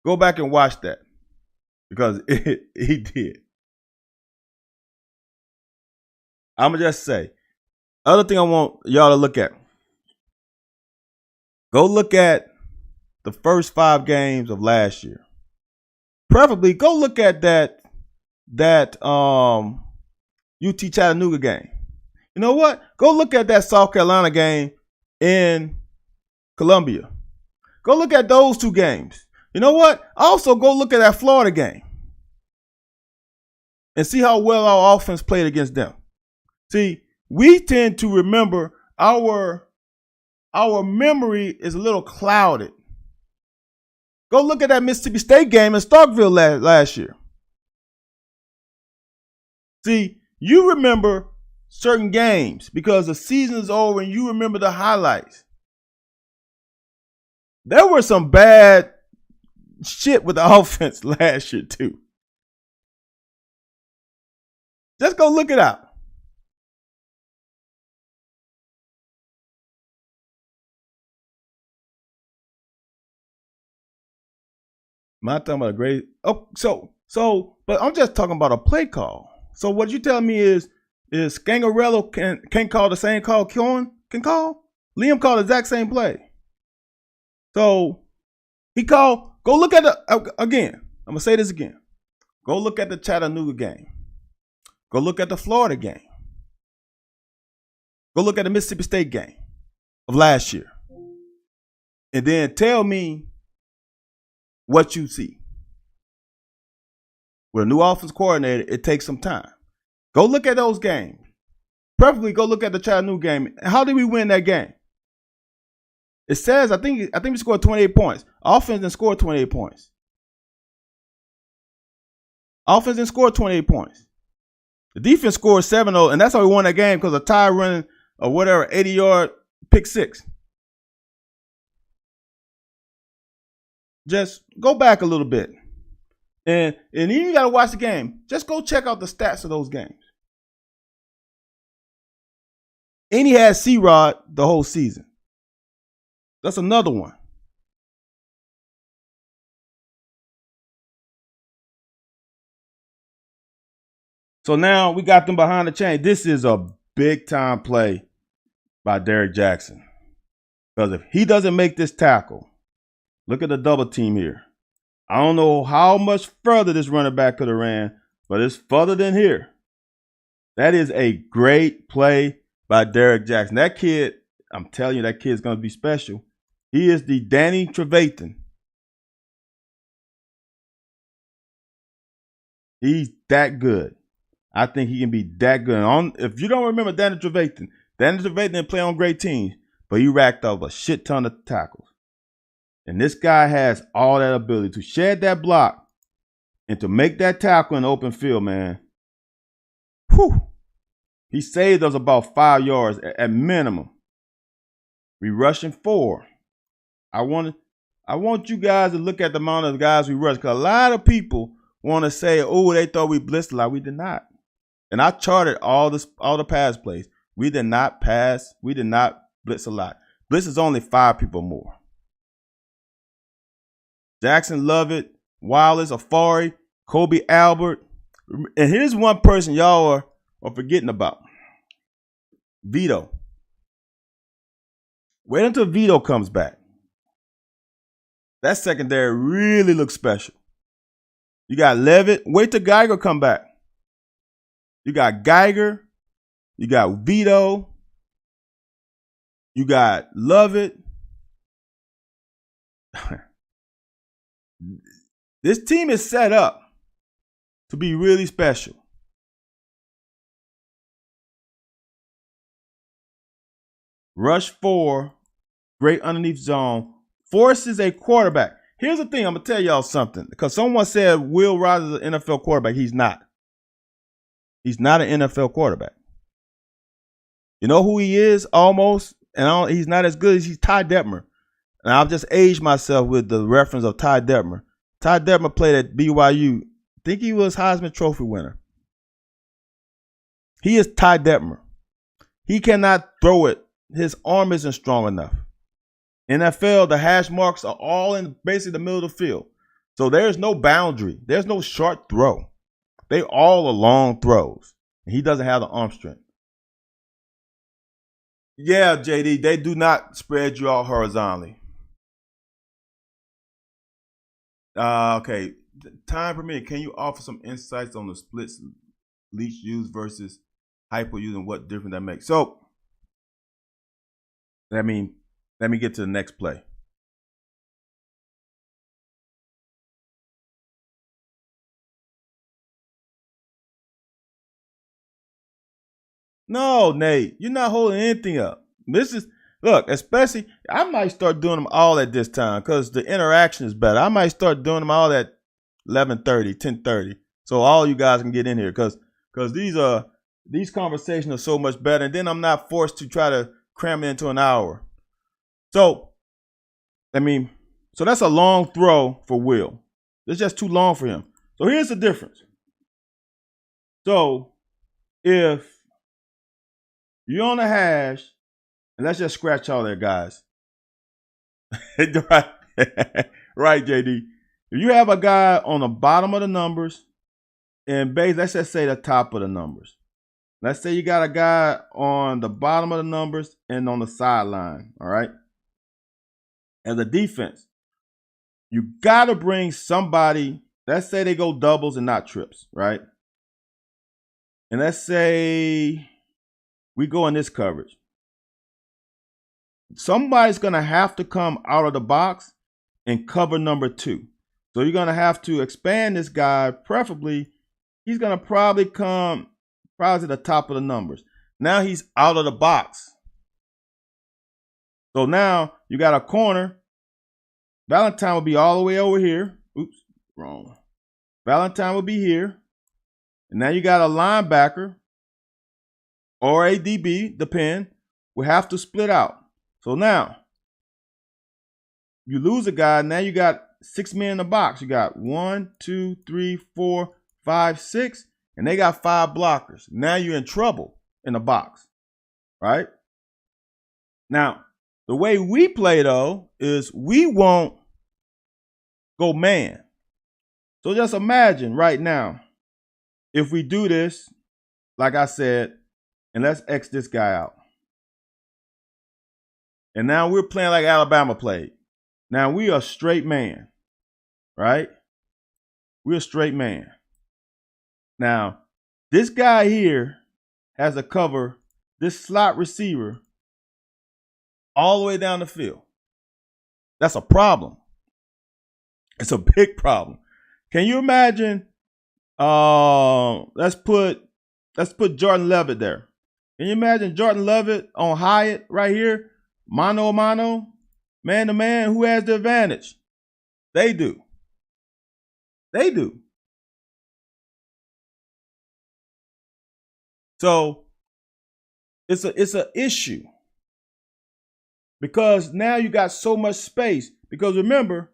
Go back and watch that, because he did. I'm going to just say, other thing I want y'all to look at. Go look at the first 5 games of last year. Preferably, go look at that UT Chattanooga game. You know what? Go look at that South Carolina game in Columbia. Go look at those 2 games. You know what? Also, go look at that Florida game and see how well our offense played against them. See, we tend to remember, our memory is a little clouded. Go look at that Mississippi State game in Starkville last year. See, you remember certain games because the season is over and you remember the highlights. There were some bad shit with the offense last year too. Just go look it up. I'm not talking about a great. Oh, but I'm just talking about a play call. So what you telling me is Scangarello can't call the same call Cohen can call? Liam called the exact same play. So he called. Go look at again. I'm gonna say this again. Go look at the Chattanooga game. Go look at the Florida game. Go look at the Mississippi State game of last year, and then tell me what you see. With a new offense coordinator, it takes some time. Go look at those games. preferably go look at the Chattanooga game. How did we win that game? It says I think we scored 28 points. Offense didn't score 28 points. Offense didn't score 28 points. The defense scored 7-0, and that's how we won that game because of Ty running or whatever 80-yard pick six. Just go back a little bit. And you got to watch the game. Just go check out the stats of those games. And he had C-Rod the whole season. That's another one. So now we got them behind the chain. This is a big-time play by Derrick Jackson. Because if he doesn't make this tackle, look at the double team here. I don't know how much further this running back could have ran, but it's further than here. That is a great play by Derrick Jackson. That kid, I'm telling you, that kid's going to be special. He is the Danny Trevathan. He's that good. I think he can be that good. If you don't remember Danny Trevathan didn't play on great teams, but he racked up a shit ton of tackles. And this guy has all that ability to shed that block and to make that tackle in the open field, man. Whew. He saved us about 5 yards at minimum. We rushing 4. I want you guys to look at the amount of guys we rush, because a lot of people want to say, oh, they thought we blitzed a lot. We did not. And I charted all the pass plays. We did not pass. We did not blitz a lot. Blitz is only 5 people more. Jackson Lovett, Wallace, Afari, Kobe Albert. And here's one person y'all are forgetting about. Vito. Wait until Vito comes back. That secondary really looks special. You got Levitt. Wait till Geiger come back. You got Geiger. You got Vito. You got Lovett. This team is set up to be really special. Rush 4, great underneath zone, forces a quarterback. Here's the thing, I'm going to tell y'all something. Because someone said Will Rogers is an NFL quarterback. He's not. He's not an NFL quarterback. You know who he is almost? And he's not as good as he's Ty Detmer. And I've just aged myself with the reference of Ty Detmer. Ty Detmer played at BYU. I think he was Heisman Trophy winner. He is Ty Detmer. He cannot throw it. His arm isn't strong enough. NFL, the hash marks are all in basically the middle of the field. So there's no boundary. There's no short throw. They all are long throws. And he doesn't have the arm strength. Yeah, JD, they do not spread you out horizontally. Okay. Time permitting, can you offer some insights on the splits Leach used versus hypo used and what difference that makes? So, let me get to the next play. No, Nate, you're not holding anything up. Look, especially, I might start doing them all at this time because the interaction is better. I might start doing them all at 11:30, 10:30, so all you guys can get in here because these conversations are so much better, and then I'm not forced to try to cram it into an hour. So that's a long throw for Will. It's just too long for him. So here's the difference. So if you're on a hash, and let's just scratch all there, guys. Right, JD. If you have a guy on the bottom of the numbers, and base, let's just say the top of the numbers. Let's say you got a guy on the bottom of the numbers and on the sideline, all right? As a defense, you got to bring somebody, let's say they go doubles and not trips, right? And let's say we go in this coverage. Somebody's going to have to come out of the box and cover number 2. So you're going to have to expand this guy. Preferably, he's going to probably come to the top of the numbers. Now he's out of the box. So now you got a corner. Valentine will be all the way over here. Oops, wrong. Valentine will be here. And now you got a linebacker or a DB, depend, will have to split out. So now you lose a guy. Now you got 6 men in the box. You got 1, 2, 3, 4, 5, 6, and they got 5 blockers. Now you're in trouble in the box, right? Now, the way we play, though, is we won't go man. So just imagine right now, if we do this, like I said, and let's X this guy out. And now we're playing like Alabama played. Now we are straight man, right? We're a straight man. Now, this guy here has to cover this slot receiver all the way down the field. That's a problem. It's a big problem. Can you imagine? Let's put Jordan Levitt there. Can you imagine Jordan Levitt on Hyatt right here? Mano a mano, man to man. Who has the advantage? They do. They do. So it's an issue because now you got so much space. Because remember,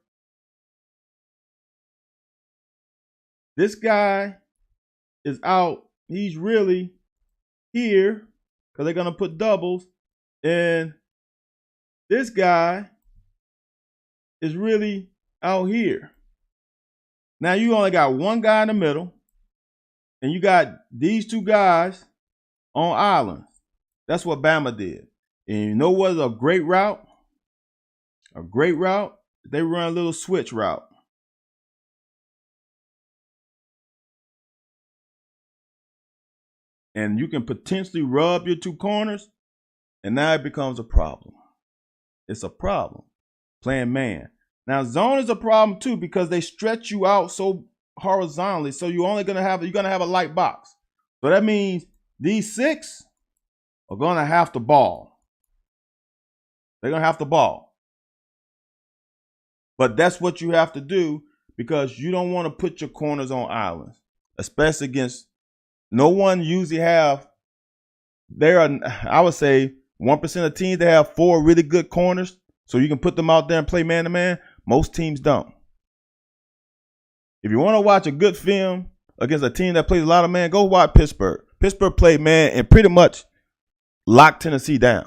this guy is out. He's really here because they're going to put doubles. And this guy is really out here. Now you only got one guy in the middle. And you got these 2 guys on islands. That's what Bama did. And you know what's a great route? A great route? They run a little switch route. And you can potentially rub your 2 corners, and now it becomes a problem. It's a problem playing man. Now zone is a problem too because they stretch you out so horizontally, so you're gonna have a light box. So that means these 6 are gonna have to ball. They're gonna have to ball. But that's what you have to do because you don't want to put your corners on islands, especially against no one usually have. There are, I would say, 1% of teams that have 4 really good corners, so you can put them out there and play man to man. Most teams don't. If you want to watch a good film against a team that plays a lot of man, go watch Pittsburgh. Pittsburgh played man and pretty much locked Tennessee down.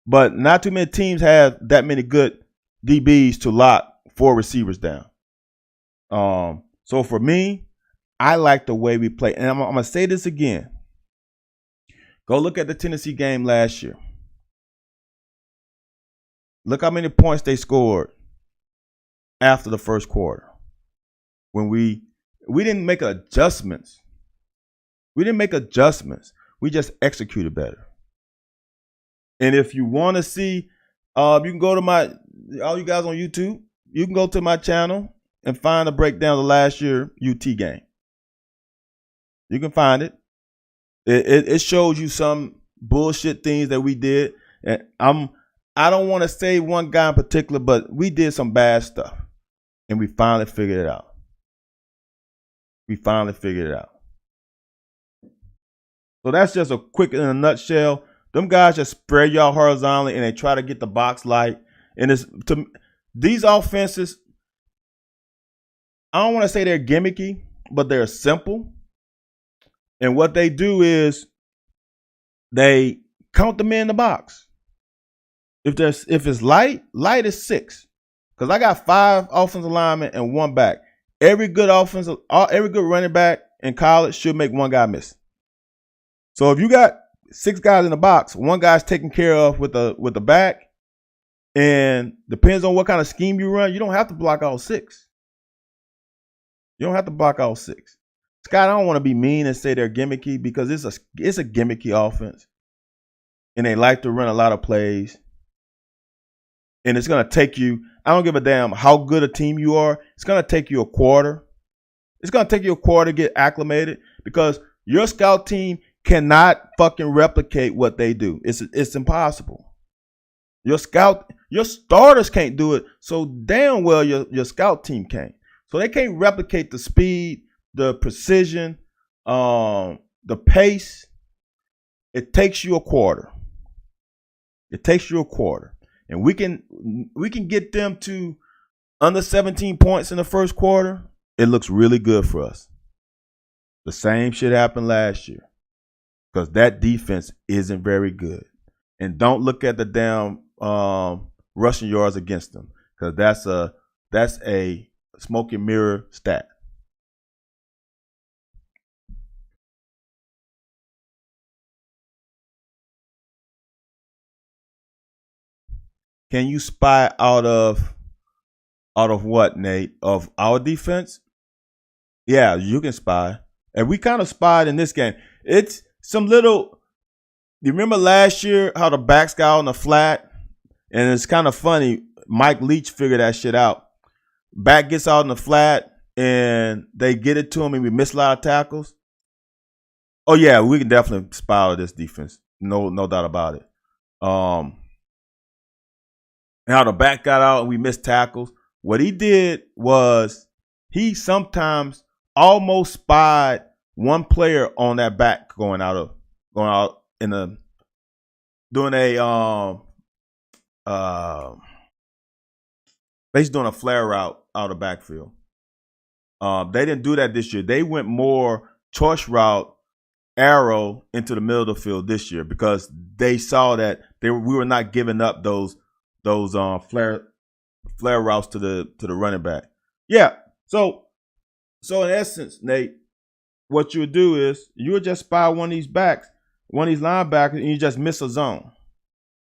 But not too many teams have that many good DBs to lock 4 receivers down. So for me, I like the way we play. And I'm going to say this again. Go look at the Tennessee game last year. Look how many points they scored after the first quarter. When we didn't make adjustments. We didn't make adjustments. We just executed better. And if you want to see, you can go to all you guys on YouTube, you can go to my channel and find a breakdown of the last year UT game. You can find it. It shows you some bullshit things that we did. And I don't want to say one guy in particular, but we did some bad stuff. And we finally figured it out. We finally figured it out. So that's just a quick in a nutshell. Them guys just spread y'all horizontally and they try to get the box light. And these offenses, I don't want to say they're gimmicky, but they're simple. And what they do is they count the men in the box. If it's light is 6. Because I got 5 offensive linemen and 1 back. Every good running back in college should make 1 guy miss. So if you got 6 guys in the box, 1 guy's taken care of with the back, and depends on what kind of scheme you run, you don't have to block all 6. You don't have to block all 6. Scott, I don't want to be mean and say they're gimmicky because it's a gimmicky offense, and they like to run a lot of plays. And it's going to take you, I don't give a damn how good a team you are. It's going to take you a quarter. It's going to take you a quarter to get acclimated because your scout team cannot fucking replicate what they do. It's impossible. Your starters can't do it, so damn well your scout team can't. So they can't replicate the speed, the precision, the pace. It takes you a quarter. It takes you a quarter. And we can get them to under 17 points in the first quarter. It looks really good for us. The same shit happened last year because that defense isn't very good. And don't look at the damn rushing yards against them because that's a smoke and mirror stat. Can you spy out of what, Nate? Of our defense? Yeah, you can spy. And we kind of spied in this game. It's some little. You remember last year how the backs got on the flat? And it's kind of funny. Mike Leach figured that shit out. Back gets out in the flat and they get it to him and we miss a lot of tackles. Oh yeah, we can definitely spy out this defense. No doubt about it. And how the back got out and we missed tackles. What he did was he sometimes almost spied one player on that back going out in the doing a basically doing a flare route out of backfield. They didn't do that this year. They went more choice route arrow into the middle of the field this year because they saw that we were not giving up those flare routes to the running back. Yeah. So in essence, Nate, what you would do is you would just spy one of these backs, one of these linebackers, and you just miss a zone.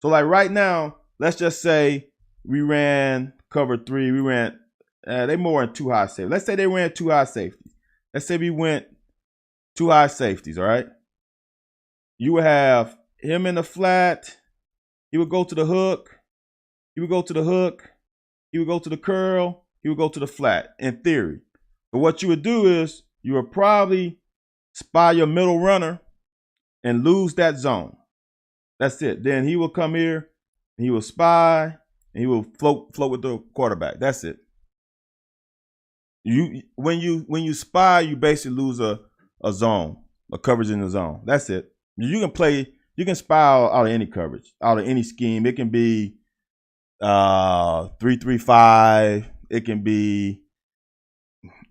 So like right now, let's just say we ran cover 3. We ran they more in 2 high safeties. Let's say they ran 2 high safeties. Let's say we went 2 high safeties, all right? You would have him in the flat. He would go to the hook. He would go to the hook. He would go to the curl. He would go to the flat, in theory. But what you would do is you would probably spy your middle runner and lose that zone. That's it. Then he will come here, and he will spy, and he will float with the quarterback. That's it. When you spy, you basically lose a zone, a coverage in the zone. That's it. You can spy out of any coverage, out of any scheme. It can be 3-3-5. It can be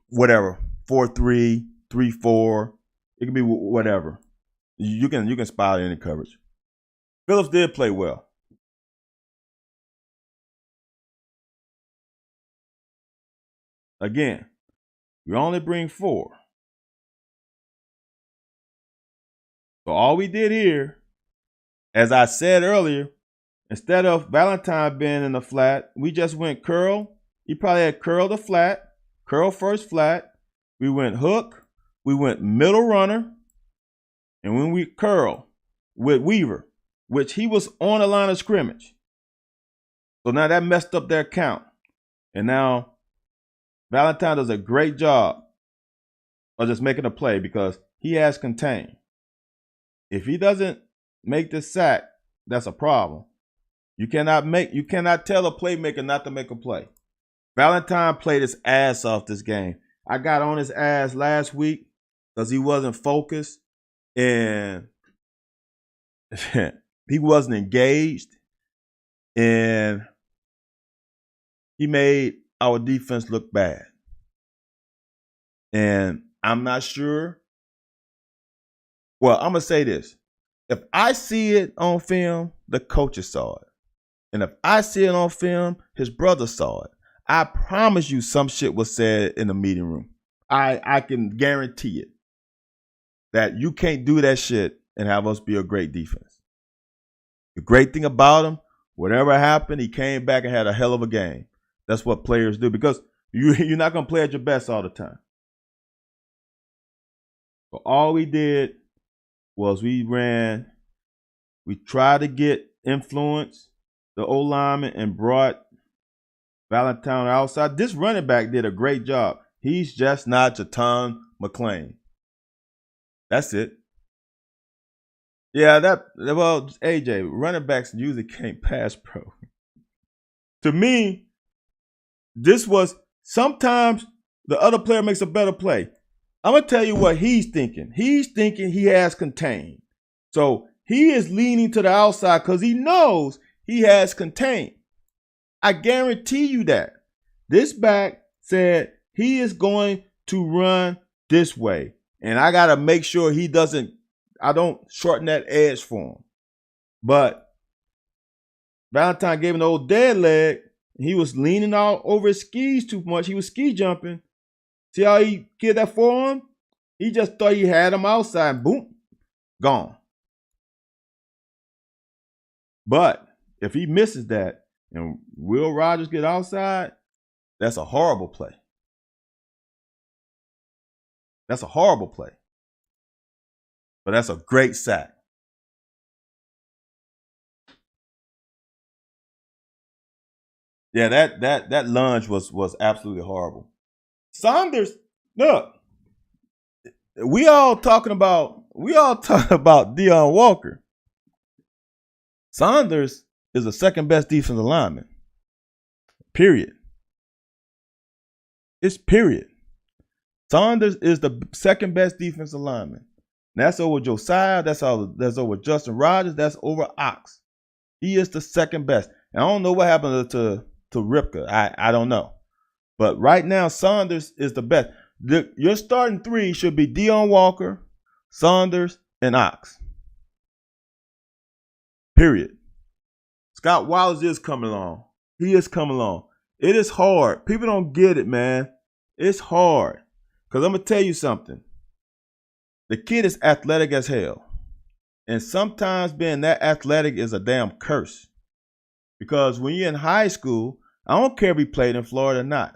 whatever, 4-3, 3-4. It can be whatever. You can spy out any coverage. Phillips did play well. Again, we only bring 4. So all we did here, as I said earlier, instead of Valentine being in the flat, we just went curl. He probably had curl to flat, curl first flat. We went hook. We went middle runner. And when we curl with Weaver, which he was on the line of scrimmage. So now that messed up their count. And now Valentine does a great job of just making a play because he has contained. If he doesn't make the sack, that's a problem. You cannot tell a playmaker not to make a play. Valentine played his ass off this game. I got on his ass last week because he wasn't focused and he wasn't engaged, and he made our defense look bad. And I'm not sure. Well, I'm going to say this. If I see it on film, the coaches saw it. And if I see it on film, his brother saw it. I promise you some shit was said in the meeting room. I can guarantee it. That you can't do that shit and have us be a great defense. The great thing about him, whatever happened, he came back and had a hell of a game. That's what players do because you're not going to play at your best all the time. But all we did was we tried to get influence, the O-lineman, and brought Valentine outside. This running back did a great job. He's just not Jaton McClain. That's it. Yeah, well, AJ, running backs usually can't pass pro. To me, this was sometimes the other player makes a better play. I'm gonna tell you what he's thinking. He's thinking he has contained. So he is leaning to the outside because he knows he has contained. I guarantee you that. This back said he is going to run this way. And I gotta make sure I don't shorten that edge for him. But Valentine gave him the old dead leg. He was leaning all over his skis too much. He was ski jumping. See how he did that forearm? He just thought he had him outside. Boom, gone. But if he misses that and Will Rogers get outside, that's a horrible play. That's a horrible play. But that's a great sack. Yeah, that lunge was absolutely horrible. Saunders, look, we all talking about Dion Walker. Saunders is the second best defensive lineman. Period. It's period. Saunders is the second best defensive lineman. That's over Josiah. That's over Justin Rogers. That's over Ox. He is the second best. And I don't know what happened to Ripka. I don't know. But right now, Saunders is the best. Your starting three should be Dion Walker, Saunders, and Ox. Period. Scott Wallace is coming along. He is coming along. It is hard. People don't get it, man. It's hard. Because I'm going to tell you something. The kid is athletic as hell. And sometimes being that athletic is a damn curse. Because when you're in high school, I don't care if he played in Florida or not.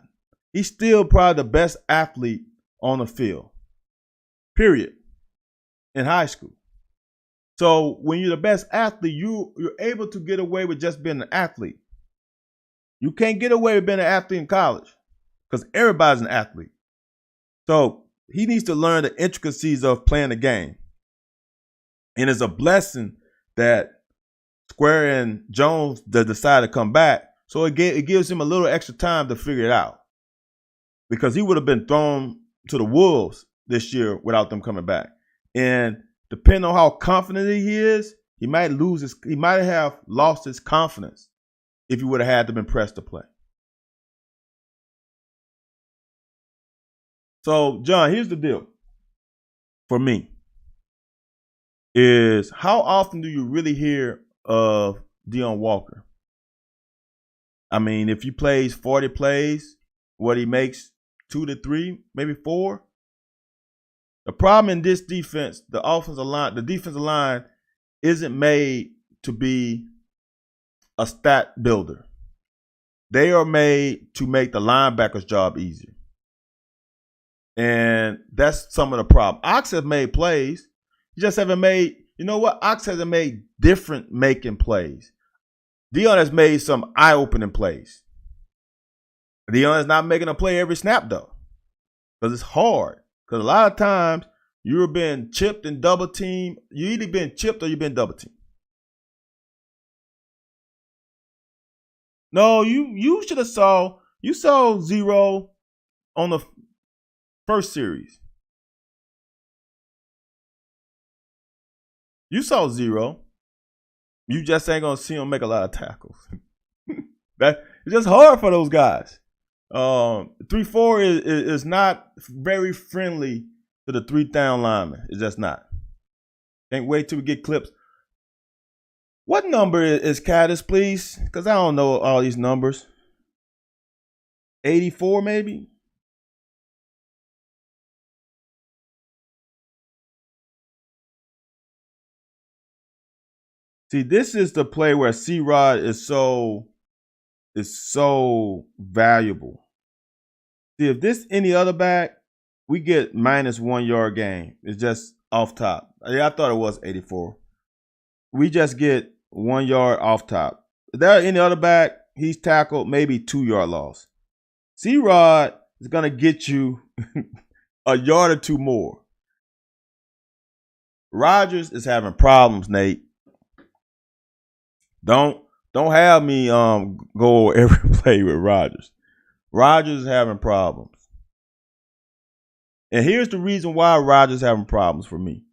He's still probably the best athlete on the field. Period. In high school. So when you're the best athlete, you're able to get away with just being an athlete. You can't get away with being an athlete in college because everybody's an athlete. So he needs to learn the intricacies of playing the game. And it's a blessing that Square and Jones decided to come back. So it gives him a little extra time to figure it out. Because he would have been thrown to the wolves this year without them coming back. And depending on how confident he is, he might have lost his confidence if he would have had them impressed to play. So, John, here's the deal for me is how often do you really hear of Dion Walker? I mean, if he plays 40 plays, what he makes 2 to 3, maybe 4. The problem in this defense, the defensive line isn't made to be a stat builder. They are made to make the linebacker's job easier. And that's some of the problem. Ox has made plays. You just haven't made, you know what? Ox hasn't made different making plays. Dion has made some eye-opening plays. Dion is not making a play every snap, though. Because it's hard. Because a lot of times, you're being chipped and double teamed. You either been chipped or you've been double teamed. No, you should have saw 0 on the first series. You saw 0. You just ain't gonna see him make a lot of tackles. It's just hard for those guys. 3-4 is not very friendly to the 3-down lineman. It's just not. Can't wait till we get clips. What number is Caddis, please? Because I don't know all these numbers. 84, maybe? See, this is the play where C-Rod is so valuable. See, if this any other back, we get -1 yard gain. It's just off top. I thought it was 84. We just get 1 yard off top. If there any other back, he's tackled maybe 2 yard loss. C-Rod is going to get you a yard or 2 more. Rodgers is having problems, Nate. Don't have me go every play with Rodgers. Rodgers is having problems. And here's the reason why Rodgers is having problems for me.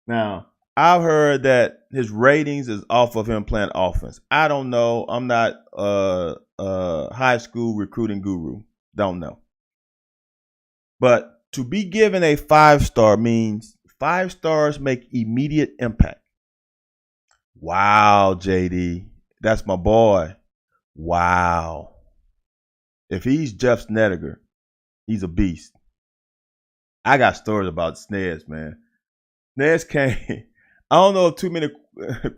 Now, I've heard that his ratings is off of him playing offense. I don't know. I'm not a high school recruiting guru. Don't know. But to be given a 5-star means 5 stars make immediate impact. Wow, JD. That's my boy. Wow. If he's Jeff Snedeker, he's a beast. I got stories about Sneds, man. Sneds came. I don't know if too many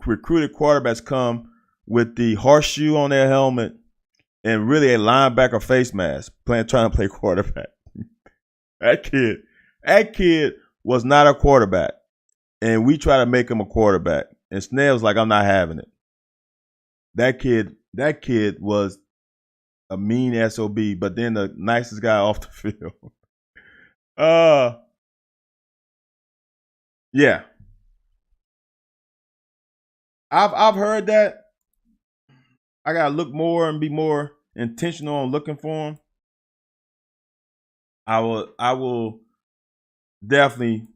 recruited quarterbacks come with the horseshoe on their helmet and really a linebacker face mask trying to play quarterback. That kid was not a quarterback. And we try to make him a quarterback. And Sned was like, I'm not having it. That kid was a mean SOB, but then the nicest guy off the field. Yeah. I've heard that. I gotta look more and be more intentional on looking for him. I will definitely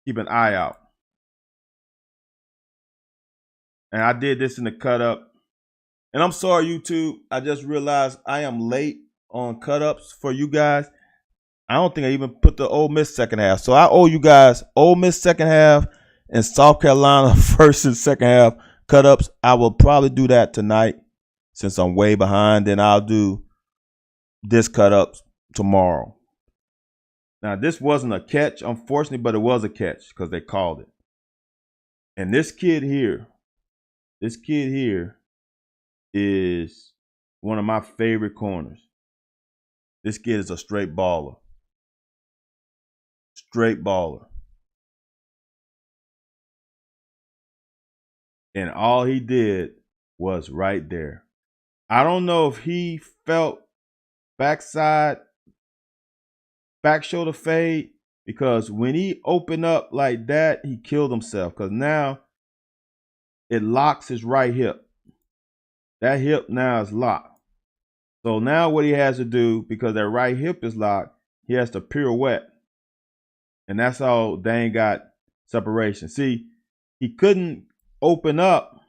keep an eye out. And I did this in the cut up. And I'm sorry, YouTube. I just realized I am late on cut ups for you guys. I don't think I even put the Ole Miss second half. So I owe you guys Ole Miss second half and South Carolina first and second half cut ups. I will probably do that tonight since I'm way behind. Then I'll do this cut up tomorrow. Now, this wasn't a catch, unfortunately, but it was a catch because they called it. And this kid here is one of my favorite corners. This kid is a straight baller. Straight baller. And all he did was right there. I don't know if he felt back shoulder fade, because when he opened up like that, he killed himself, because now it locks his right hip. That hip now is locked. So now what he has to do, because that right hip is locked, he has to pirouette. And that's how Dane got separation. See, he couldn't open up.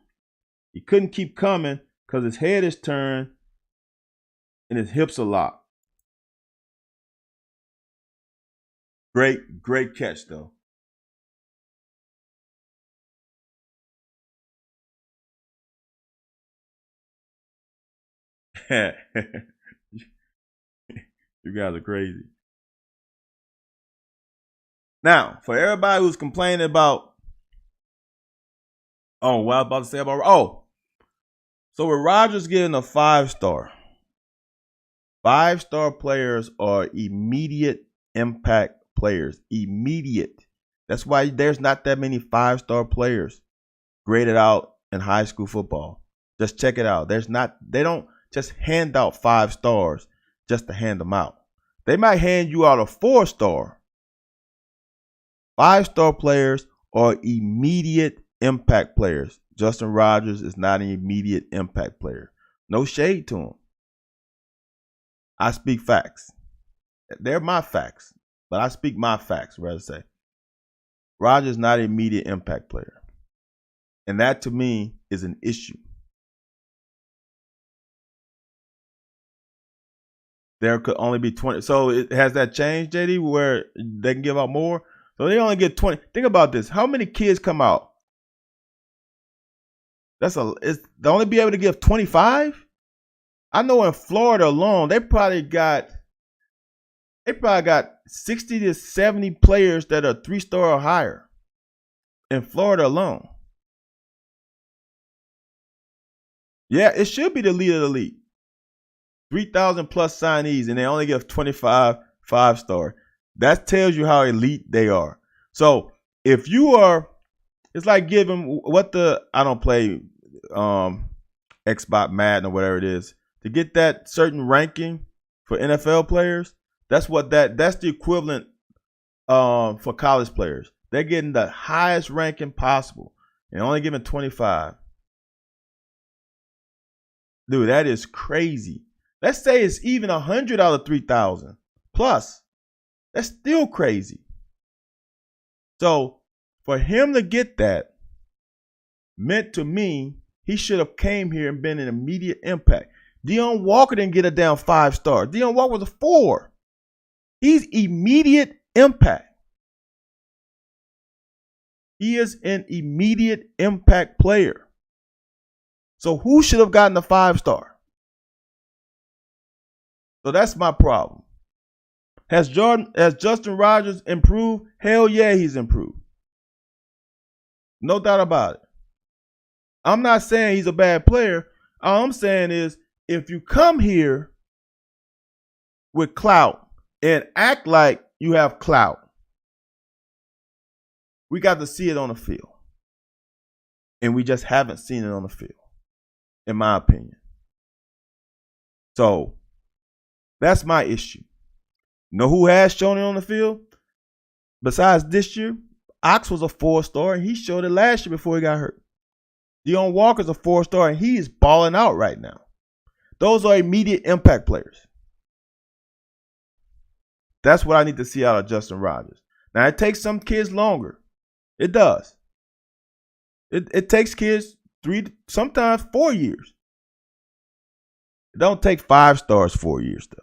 He couldn't keep coming because his head is turned and his hips are locked. Great catch, though. You guys are crazy. Now, for everybody who's complaining about, what I was about to say about, so with Rodgers getting a 5-star, 5-star players are immediate impact players. Immediate. That's why there's not that many 5-star players graded out in high school football. Just check it out. They don't just hand out 5 stars just to hand them out. They might hand you out a 4-star. 5-star players are immediate impact players. Justin Rodgers is not an immediate impact player. No shade to him. I speak facts. They're my facts, but I speak my facts, rather say. Rodgers is not an immediate impact player. And that, to me, is an issue. There could only be 20. So it has that changed, JD, where they can give out more? So they only get 20. Think about this. How many kids come out? They only be able to give 25? I know in Florida alone, they probably got 60 to 70 players that are 3-star or higher in Florida alone. Yeah, it should be the lead of the league. 3,000 plus signees, and they only give 25 5-star. That tells you how elite they are. So if you are, it's like giving I don't play Xbox Madden or whatever it is, to get that certain ranking for NFL players. That's the equivalent for college players. They're getting the highest ranking possible and only giving 25. Dude, that is crazy. Let's say it's even 100 out of 3,000 plus. That's still crazy. So for him to get that meant to me he should have came here and been an immediate impact. Dion Walker didn't get a damn 5-star. Dion Walker was a 4. He's immediate impact. He is an immediate impact player. So who should have gotten a 5-star? So that's my problem. Has Justin Rogers improved? Hell yeah, he's improved. No doubt about it. I'm not saying he's a bad player. All I'm saying is if you come here with clout and act like you have clout, we got to see it on the field. And we just haven't seen it on the field, in my opinion. So that's my issue. You know who has shown it on the field? Besides this year, Ox was a 4-star, and he showed it last year before he got hurt. Dion Walker's a 4-star, and he is balling out right now. Those are immediate impact players. That's what I need to see out of Justin Rogers. Now, it takes some kids longer. It does. It takes kids 3, sometimes 4 years. It don't take 5 stars 4 years, though.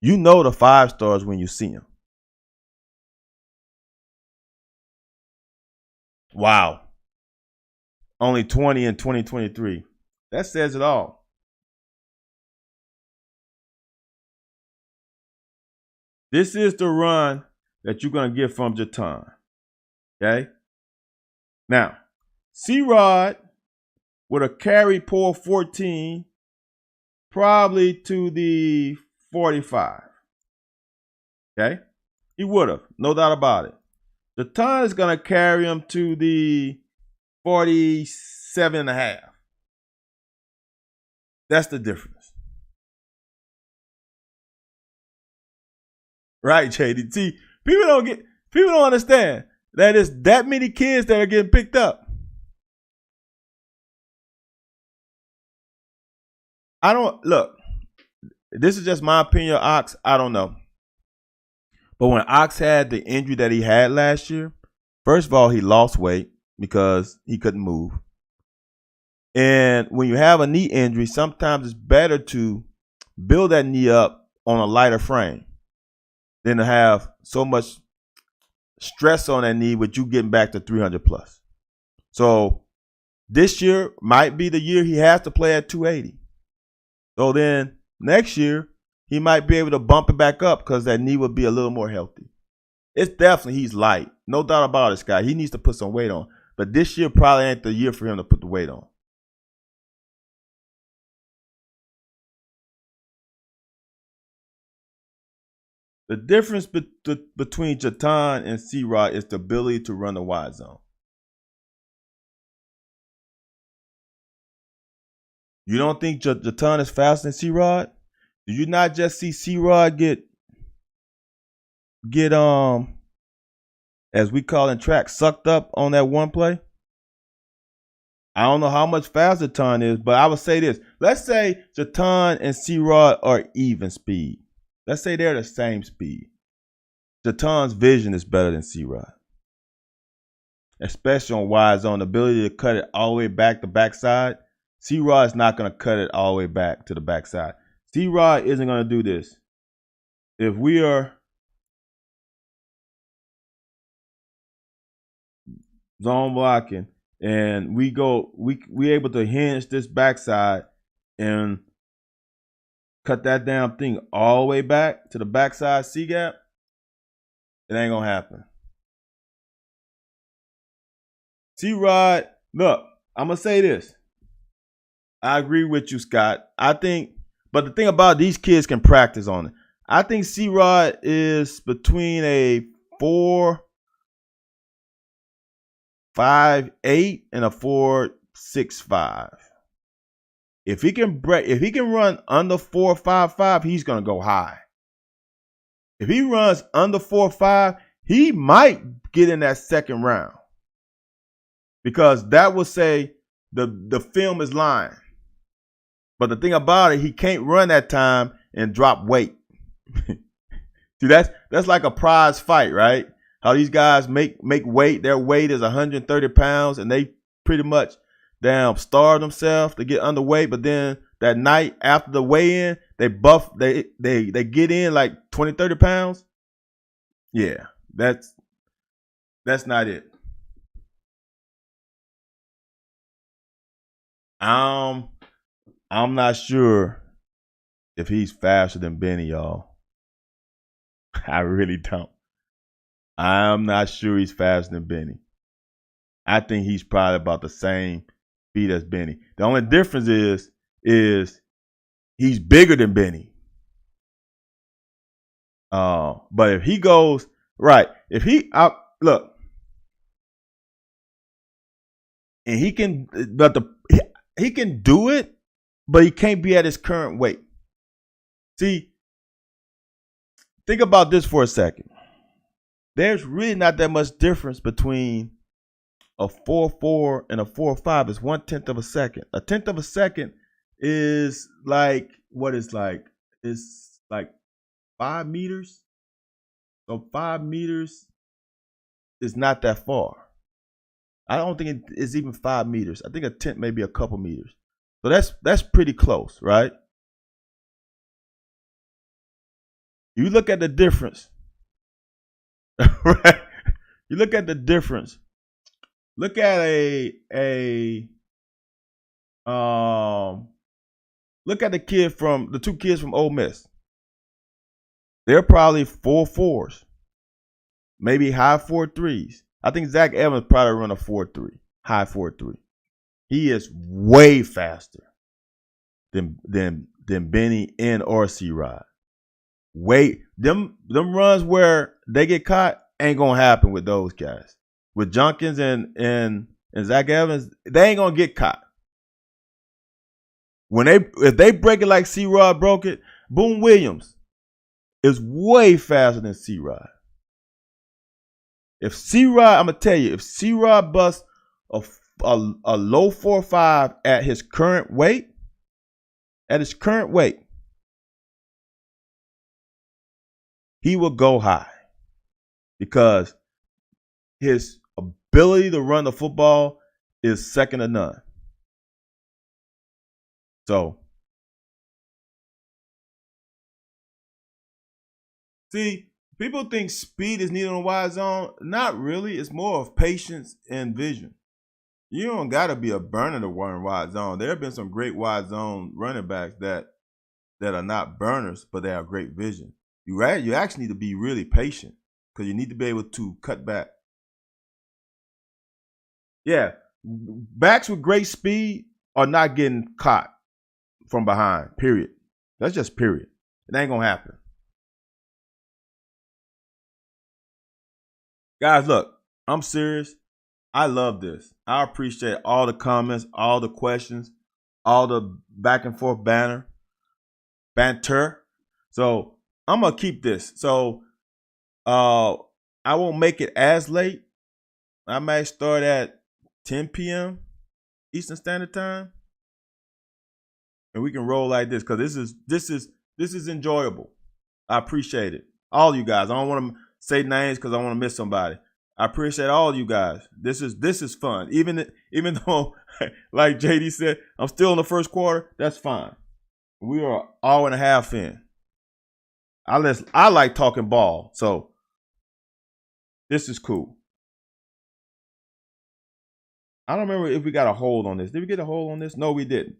You know the 5 stars when you see them. Wow. Only 20 in 2023. That says it all. This is the run that you're going to get from Jatan. Okay? Now, C-Rod would have carried Paul 14 probably to the 45. Okay? He would have. No doubt about it. Jatan is going to carry him to the 47.5. That's the difference. Right, JD. See, people don't understand that it's that many kids that are getting picked up. Look, this is just my opinion of Ox. I don't know. But when Ox had the injury that he had last year, first of all, he lost weight because he couldn't move. And when you have a knee injury, sometimes it's better to build that knee up on a lighter frame than to have so much stress on that knee with you getting back to 300 plus. So this year might be the year he has to play at 280. So then next year, he might be able to bump it back up because that knee will be a little more healthy. It's definitely he's light. No doubt about this guy. He needs to put some weight on. But this year probably ain't the year for him to put the weight on. The difference between Jatan and C-Rod is the ability to run the wide zone. You don't think Jatan is faster than C-Rod? Do you not just see C-Rod get as we call in track, sucked up on that one play? I don't know how much faster Jatan is, but I would say this. Let's say Jatan and C-Rod are even speed. Let's say they're the same speed. Jatan's vision is better than C-Rod. Especially on wide zone, the ability to cut it all the way back to backside. C-Rod's not going to cut it all the way back to the backside. C-Rod isn't going to do this. If we are zone blocking and we able to hinge this backside and cut that damn thing all the way back to the backside C-gap, it ain't going to happen. C-Rod, look, I'm going to say this. I agree with you, Scott. But the thing about these kids can practice on it. I think C-Rod is between a 4.58 and a 4.65. If he can run under 4.55, he's gonna go high. If he runs under 4.5, he might get in that second round. Because that would say the film is lying. But the thing about it, he can't run that time and drop weight. See, that's like a prize fight, right? How these guys make weight. Their weight is 130 pounds, and they pretty much starve themselves to get underweight. But then that night after the weigh-in, they get in like 20, 30 pounds. Yeah, that's not it. I'm not sure if he's faster than Benny, y'all. I really don't. I'm not sure he's faster than Benny. I think he's probably about the same speed as Benny. The only difference is he's bigger than Benny. But if he goes right, look, and he can do it, but he can't be at his current weight. See, think about this for a second. There's really not that much difference between a 4.4 and a 4.5. It's 1/10 of a second. A 1/10 of a second is like what is like? It's like 5 meters. So 5 meters is not that far. I don't think it is even 5 meters. I think a 1/10 may be a couple meters. So that's pretty close, right? You look at the difference. Right? You look at the difference. Look at look at the two kids from Ole Miss. They're probably 4.4s, maybe high 4.3s. I think Zach Evans probably run a 4.3, high 4.3. He is way faster than Benny and or C-Rod. Them runs where they get caught ain't gonna happen with those guys. With Junkins and Zach Evans, they ain't gonna get caught. If they break it like C-Rod broke it, Boone Williams is way faster than C-Rod. If C-Rod, I'm gonna tell you, if C-Rod busts a low 4.5 at his current weight, he will go high because his ability to run the football is second to none. So, see, people think speed is needed in a wide zone. Not really. It's more of patience and vision. You don't got to be a burner to run wide zone. There have been some great wide zone running backs that are not burners, but they have great vision. You actually need to be really patient because you need to be able to cut back. Yeah, backs with great speed are not getting caught from behind, period. That's just period. It ain't going to happen. Guys, look, I'm serious. I love this. I appreciate all the comments, all the questions, all the back and forth banter. So I'm going to keep this. So I won't make it as late. I might start at 10 p.m. Eastern Standard Time. And we can roll like this because this is enjoyable. I appreciate it. All you guys. I don't want to say names because I want to miss somebody. I appreciate all you guys. This is fun. Even though, like JD said, I'm still in the first quarter, that's fine. We are hour and a half in. I like talking ball, so this is cool. I don't remember if we got a hold on this. Did we get a hold on this? No, we didn't.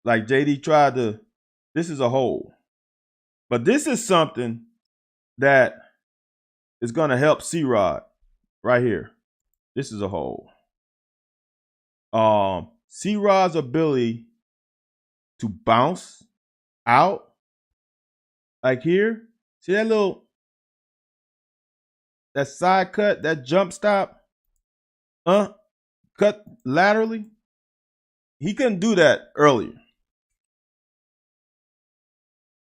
Like JD tried to, this is a hold. But this is something that is going to help C-Rod right here. This is a hold. C-Rod's ability to bounce out like here. See that side cut, that jump stop? Cut laterally. He couldn't do that earlier.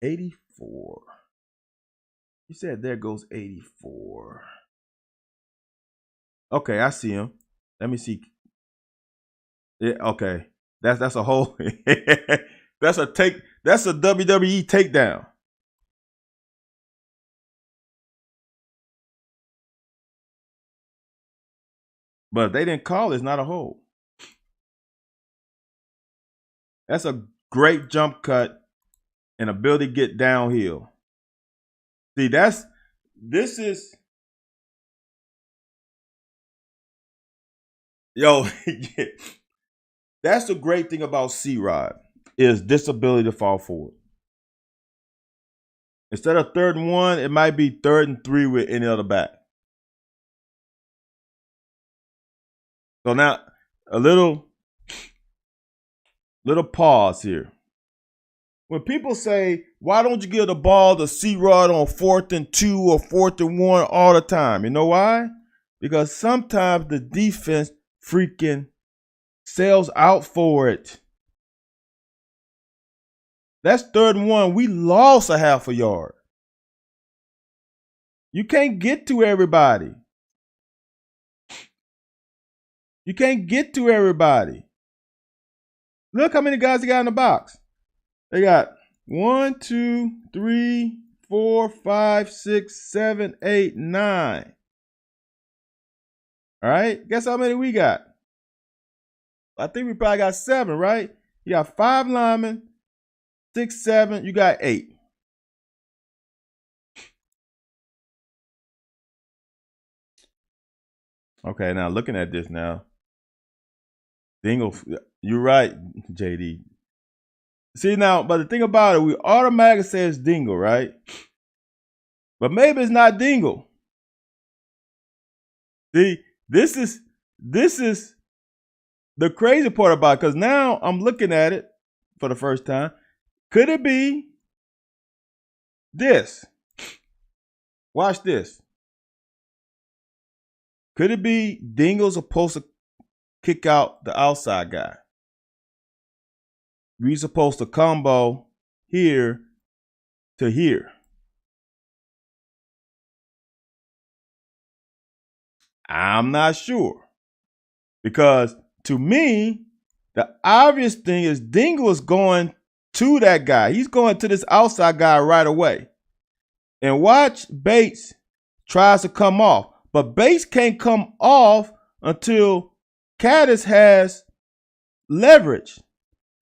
84. He said there goes 84. Okay, I see him. Let me see. Yeah, okay. That's a whole that's a WWE takedown. But if they didn't call it, it's not a hold. That's a great jump cut and ability to get downhill. See, this is yo, that's the great thing about C-Rod is this ability to fall forward. Instead of 3rd and 1, it might be 3rd and 3 with any other back. So now a little pause here. When people say, why don't you give the ball to C-Rod on 4th and 2 or 4th and 1 all the time? You know why? Because sometimes the defense freaking sells out for it. That's 3rd and 1. We lost a half a yard. You can't get to everybody. You can't get to everybody. Look how many guys they got in the box. They got 1, 2, 3, 4, 5, 6, 7, 8, 9. All right. Guess how many we got? I think we probably got 7, right? You got 5 linemen, 6, 7. You got 8. Okay, now looking at this now. Dingle, you're right, JD. See now, but the thing about it, we automatically say it's Dingle, right? But maybe it's not Dingle. See, this is the crazy part about it, because now I'm looking at it for the first time. Could it be this? Watch this. Could it be Dingle's supposed to kick out the outside guy? We're supposed to combo here to here. I'm not sure. Because to me, the obvious thing is Dingle is going to that guy. He's going to this outside guy right away. And watch Bates tries to come off. But Bates can't come off until Caddis has leverage.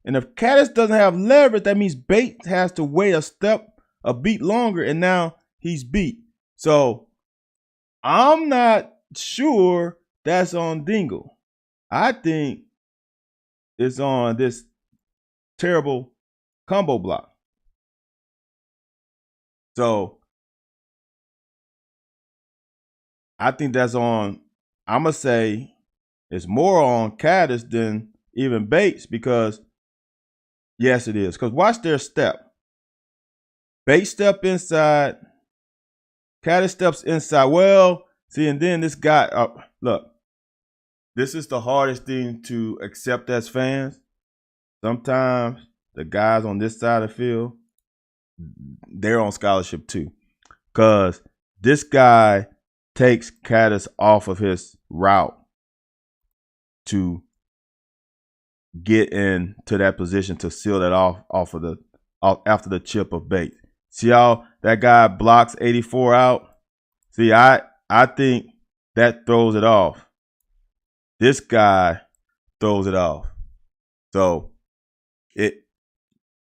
And if Caddis doesn't have leverage, that means Bates has to wait a beat longer, and now he's beat. So I'm not sure that's on Dingle. I think it's on this terrible combo block. So I think that's on, I'm going to say it's more on Caddis than even Bates, because yes, it is. Because watch their step. Bates step inside. Caddis steps inside. Well, see, and then this guy, look, this is the hardest thing to accept as fans. Sometimes the guys on this side of the field, they're on scholarship too. Because this guy takes Caddis off of his route to get into that position to seal that off after the chip of Bates. See how that guy blocks 84 out? See, I think that throws it off. This guy throws it off. So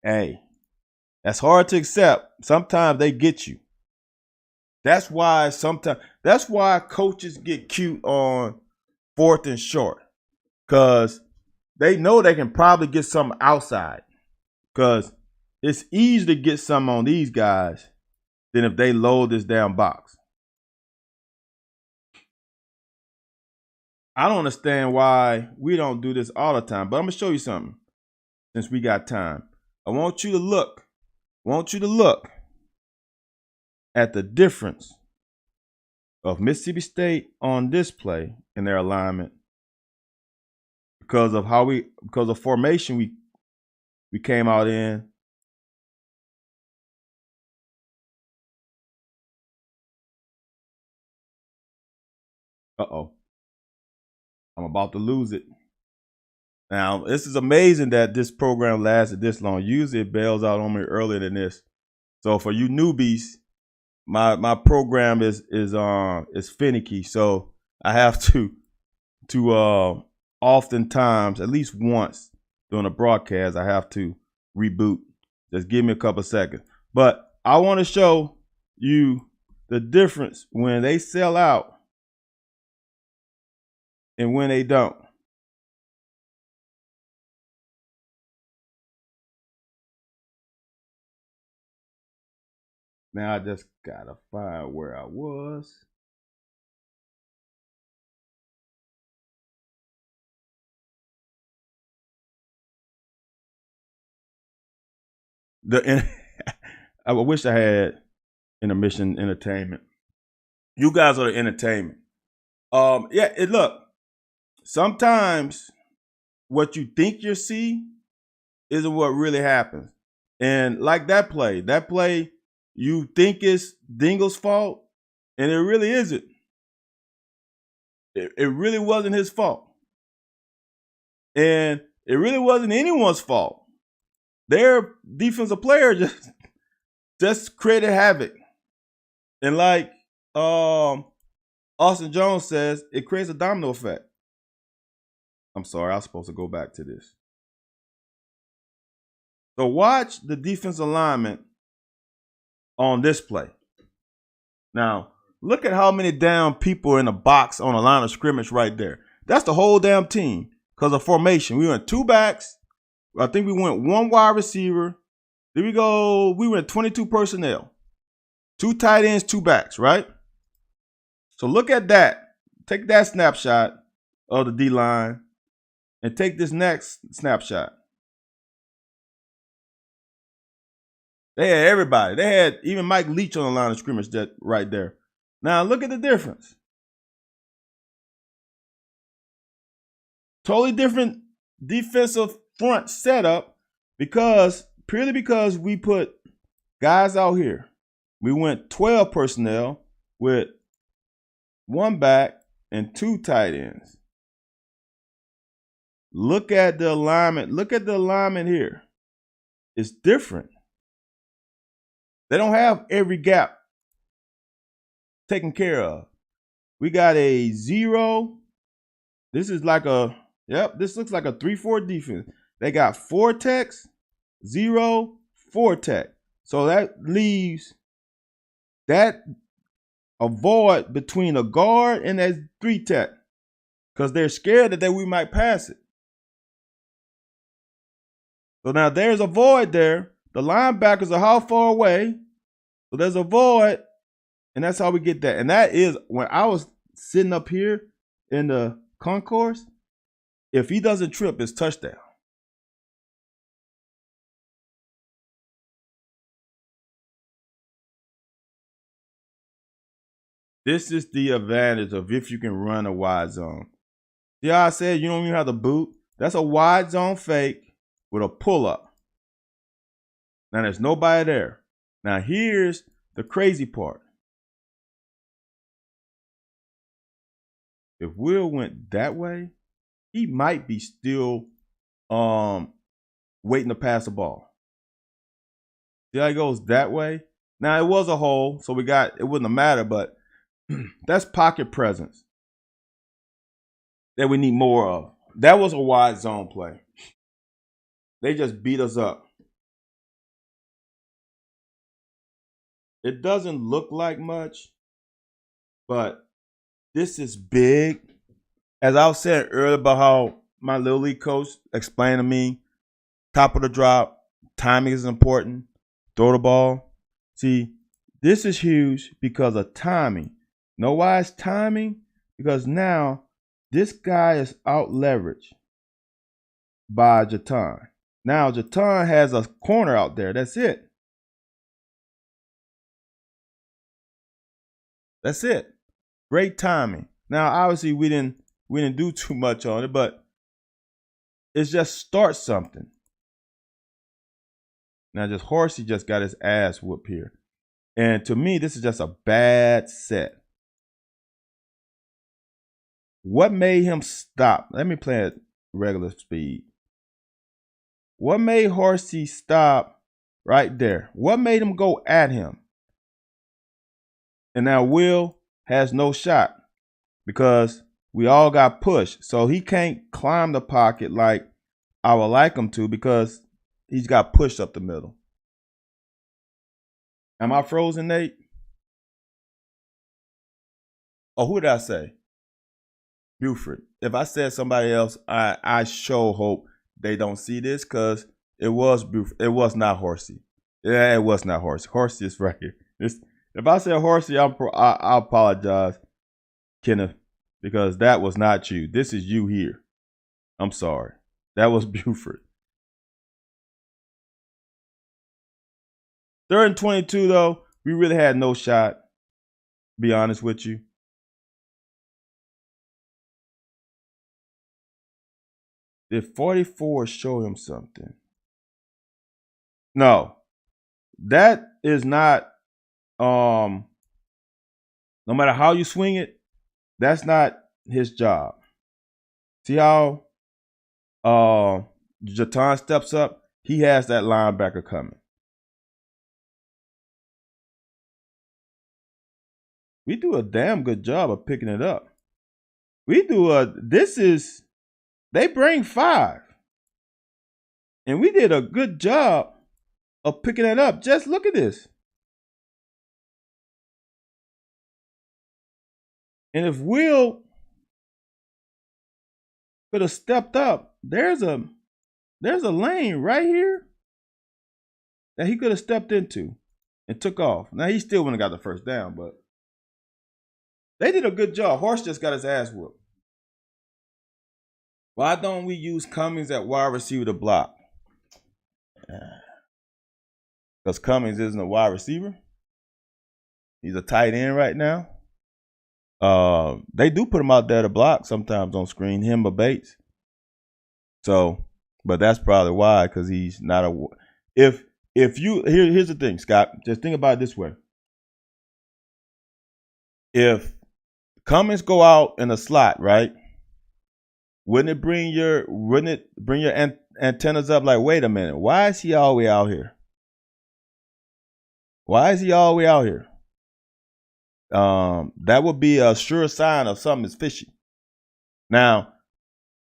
that's hard to accept. Sometimes they get you. That's why coaches get cute on 4th and short. Because they know they can probably get something outside. Because it's easier to get something on these guys than if they load this damn box. I don't understand why we don't do this all the time. But I'm going to show you something since we got time. I want you to look at the difference of Mississippi State on this play in their alignment because of formation we came out in. Uh-oh. I'm about to lose it. Now, this is amazing that this program lasted this long. Usually it bails out on me earlier than this. So for you newbies, my program is finicky. So I have to oftentimes, at least once during a broadcast, I have to reboot. Just give me a couple seconds. But I want to show you the difference when they sell out and when they don't. Now I just gotta find where I was. I wish I had intermission entertainment. You guys are the entertainment. Look. Sometimes what you think you see isn't what really happens. And like that play, you think it's Dingle's fault, and it really isn't. It really wasn't his fault. And it really wasn't anyone's fault. Their defensive player just created havoc. And like Austin Jones says, it creates a domino effect. I'm sorry, I was supposed to go back to this. So watch the defensive alignment on this play. Now, look at how many damn people in the box on the line of scrimmage right there. That's the whole damn team because of formation. We went two backs. I think we went one wide receiver. There we go. We went 22 personnel. Two tight ends, two backs, right? So look at that. Take that snapshot of the D-line and take this next snapshot. They had everybody. They had even Mike Leach on the line of scrimmage that right there. Now look at the difference. Totally different defensive front setup purely because we put guys out here. We went 12 personnel with one back and two tight ends. Look at the alignment. Look at the alignment here. It's different. They don't have every gap taken care of. We got a 0. This is like this looks like a 3-4 defense. They got 4 techs, 0, 4 tech. So that leaves a void between a guard and that 3 tech because they're scared that we might pass it. So now there's a void there. The linebackers are how far away? So there's a void, and that's how we get that. And that is when I was sitting up here in the concourse, if he doesn't trip, it's touchdown. This is the advantage of if you can run a wide zone. Yeah, I said you don't even have to boot. That's a wide zone fake with a pull-up. Now, there's nobody there. Now, here's the crazy part. If Will went that way, he might be still waiting to pass the ball. See how he goes that way? Now, it was a hole, so it wouldn't have mattered, but that's pocket presence that we need more of. That was a wide zone play. They just beat us up. It doesn't look like much, but this is big. As I was saying earlier about how my little league coach explained to me, top of the drop, timing is important, throw the ball. See, this is huge because of timing. Know why it's timing? Because now this guy is out leveraged by Jatan. Now Jatan has a corner out there. That's it. That's it. Great timing. Now, obviously, we didn't do too much on it, but it's just start something. Now, Horsey just got his ass whooped here. And to me, this is just a bad set. What made him stop? Let me play at regular speed. What made Horsey stop right there? What made him go at him? And now Will has no shot because we all got pushed. So he can't climb the pocket like I would like him to because he's got pushed up the middle. Am I frozen, Nate? Oh, who did I say? Buford. If I said somebody else, I sure hope they don't see this because it was Buford. It was not Horsey. Yeah, it was not Horsey. Horsey is right here. If I said Horsey, I apologize, Kenneth, because that was not you. This is you here. I'm sorry. That was Buford. 3rd and 22, though, we really had no shot, be honest with you. Did 44 show him something? No. That is not, no matter how you swing it, that's not his job. See how Jatan steps up? He has that linebacker coming. We do a damn good job of picking it up. They bring 5. And we did a good job of picking it up. Just look at this. And if Will could have stepped up, there's a lane right here that he could have stepped into and took off. Now, he still wouldn't have got the first down, but they did a good job. Horse just got his ass whooped. Why don't we use Cummings at wide receiver to block? Because Cummings isn't a wide receiver. He's a tight end right now. They do put him out there to block sometimes on screen, him or Bates. So, but that's probably why, because he's not a. Here's the thing, Scott. Just think about it this way. If Cummings go out in a slot, right? Wouldn't it bring your antennas up? Like, wait a minute, why is he all the way out here? Why is he all the way out here? That would be a sure sign of something is fishy. Now,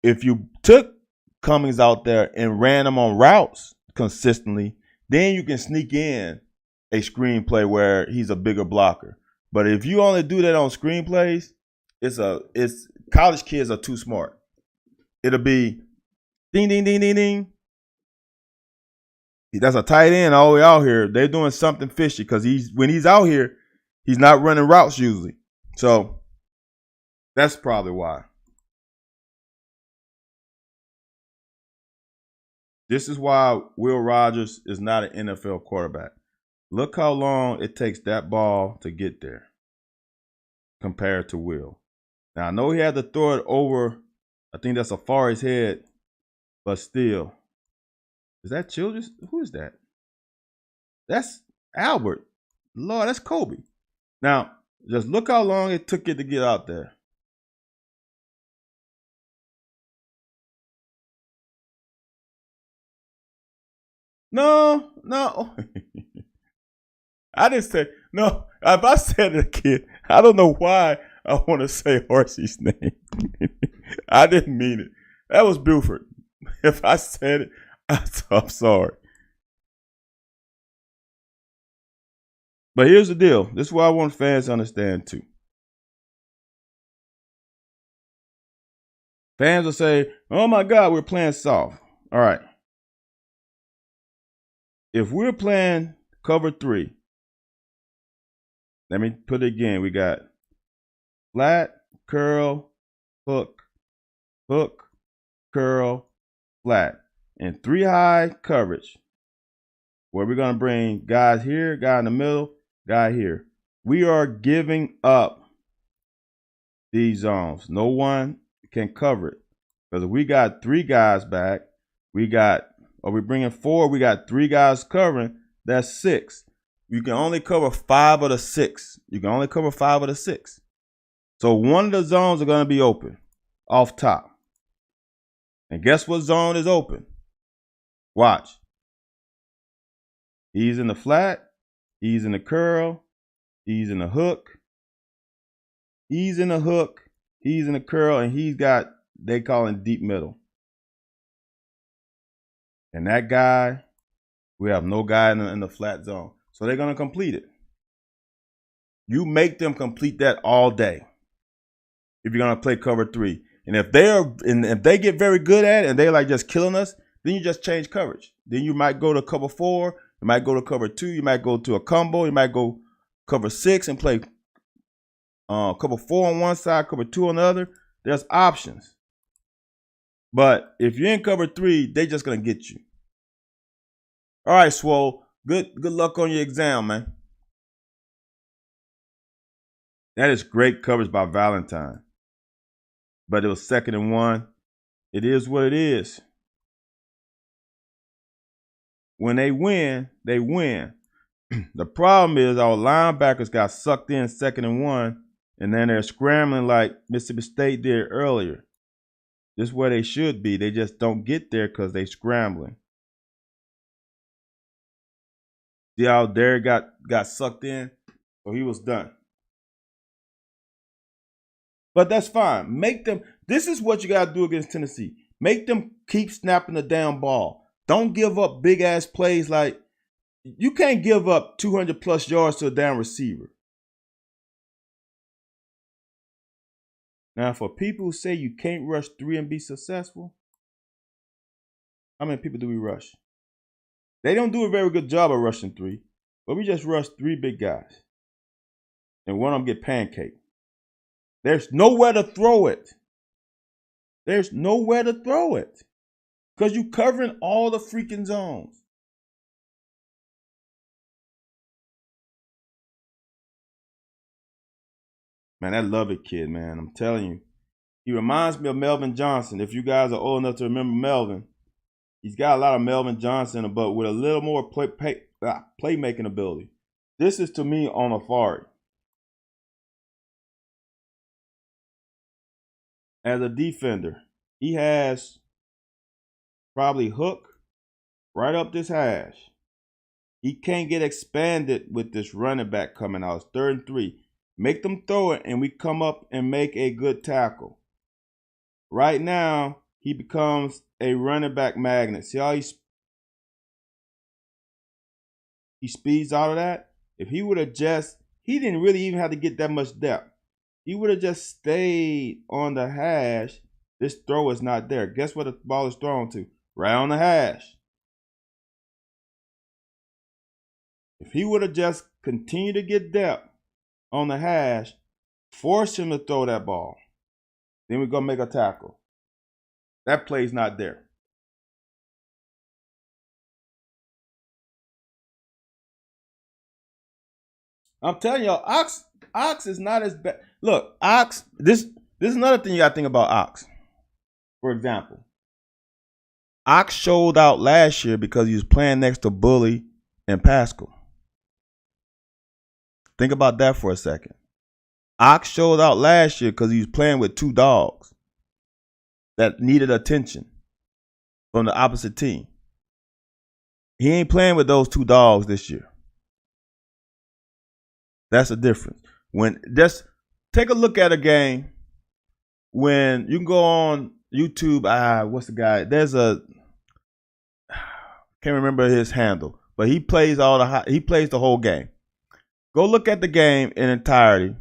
if you took Cummings out there and ran him on routes consistently, then you can sneak in a screenplay where he's a bigger blocker. But if you only do that on screenplays, it's college kids are too smart. It'll be ding, ding, ding, ding, ding. That's a tight end all the way out here. They're doing something fishy because when he's out here, he's not running routes usually. So that's probably why. This is why Will Rogers is not an NFL quarterback. Look how long it takes that ball to get there compared to Will. Now, I know he had to throw it over, I think that's Safari's head, but still. Is that Childress? Who is that? That's Albert. Lord, that's Kobe. Now, just look how long it took it to get out there. No. I didn't say, no. If I said it again, I don't know why I want to say Horsey's name. I didn't mean it. That was Buford. If I said it, I'm sorry. But here's the deal. This is what I want fans to understand too. Fans will say, oh my God, we're playing soft. All right. If we're playing cover 3, let me put it again. We got flat, curl, hook, curl, flat. And 3 high coverage, where we're going to bring guys here, guy in the middle, guy here. We are giving up these zones. No one can cover it. Because if we got 3 guys back, we bringing 4, we got 3 guys covering, that's 6. You can only cover 5 of the 6. So one of the zones are going to be open. off top. And guess what zone is open? Watch. He's in the flat. He's in the curl. He's in the hook. He's in the hook. He's in the curl. And he's got, they call him deep middle. And that guy, we have no guy in the flat zone. So they're going to complete it. You make them complete that all day if you're going to play cover 3. And if they get very good at it and they're like just killing us, then you just change coverage. Then you might go to cover 4. You might go to cover 2. You might go to a combo. You might go cover 6 and play cover 4 on one side, cover 2 on the other. There's options. But if you're in cover 3, they're just going to get you. All right, Swole. Good luck on your exam, man. That is great coverage by Valentine. But it was 2nd and 1. It is what it is. When they win, they win. The problem is our linebackers got sucked in 2nd and 1, and then they're scrambling like Mississippi State did earlier. This is where they should be. They just don't get there because they're scrambling. See how Derek got sucked in? So he was done. But that's fine. Make them. This is what you got to do against Tennessee. Make them keep snapping the damn ball. Don't give up big ass plays like you can't give up 200 plus yards to a damn receiver. Now, for people who say you can't rush 3 and be successful, how many people do we rush? They don't do a very good job of rushing 3, but we just rush 3 big guys. And one of them get pancaked. There's nowhere to throw it. There's nowhere to throw it. Because you're covering all the freaking zones. Man, I love it, kid, man. I'm telling you. He reminds me of Melvin Johnson. If you guys are old enough to remember Melvin, he's got a lot of Melvin Johnson, but with a little more playmaking ability. This is, to me, on Afari. As a defender, he has probably hook right up this hash. He can't get expanded with this running back coming out. It's 3rd and 3. Make them throw it, and we come up and make a good tackle. Right now, he becomes a running back magnet. See how he speeds out of that? If he would have he didn't really even have to get that much depth. He would have just stayed on the hash. This throw is not there. Guess where the ball is thrown to? Right on the hash. If he would have just continued to get depth on the hash, force him to throw that ball, then we're going to make a tackle. That play's not there. I'm telling y'all, Ox is not as bad. Look, Ox, this is another thing you got to think about Ox. For example, Ox showed out last year because he was playing next to Bully and Pascal. Think about that for a second. Ox showed out last year because he was playing with 2 dogs that needed attention from the opposite team. He ain't playing with those 2 dogs this year. That's the difference. When just take a look at a game when you can go on YouTube. What's the guy? There's a can't remember his handle, but he plays the whole game. Go look at the game in entirety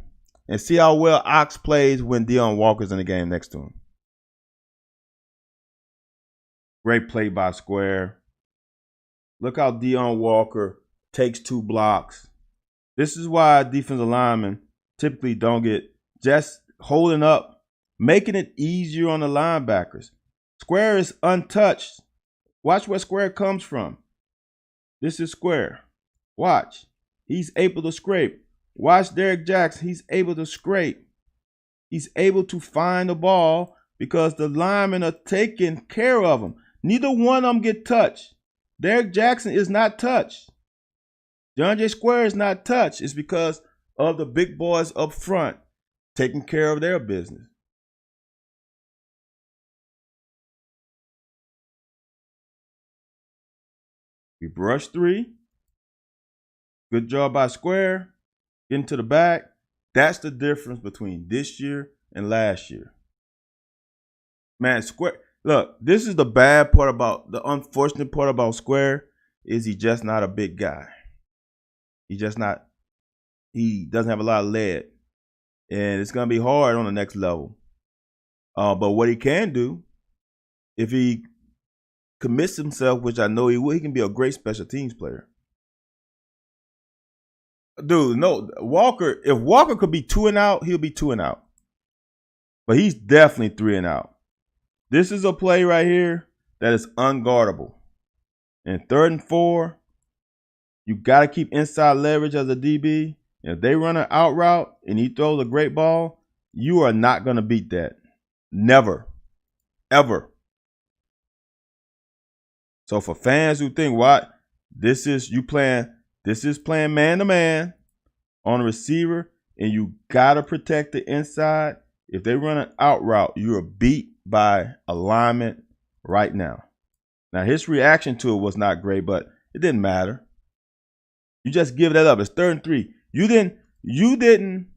and see how well Ox plays when Dion Walker's in the game next to him. Great play by Square. Look how Dion Walker takes 2 blocks. This is why defensive linemen typically don't get just holding up, making it easier on the linebackers. Square is untouched. Watch where Square comes from. This is Square. Watch. He's able to scrape. Watch Derek Jackson. He's able to scrape. He's able to find the ball because the linemen are taking care of him. Neither one of them get touched. Derek Jackson is not touched. John J. Square is not touched. It's because of the big boys up front taking care of their business. We brush 3. Good job by Square. Getting to the back. That's the difference between this year and last year. Man, Square. Look, this is the bad part about, the unfortunate part about Square is he just not a big guy. He doesn't have a lot of lead. And it's going to be hard on the next level. But what he can do, if he commits himself, which I know he will, he can be a great special teams player. Dude, no, Walker, if Walker could be 2 and out, he'll be 2 and out. But he's definitely 3 and out. This is a play right here that is unguardable. And 3rd and 4, you got to keep inside leverage as a DB. If they run an out route and he throws a great ball, you are not going to beat that. Never. Ever. So for fans who think, what? This is playing man-to-man on a receiver, and you got to protect the inside. If they run an out route, you are beat by alignment right now. Now, his reaction to it was not great, but it didn't matter. You just give that up. It's 3rd and 3. You didn't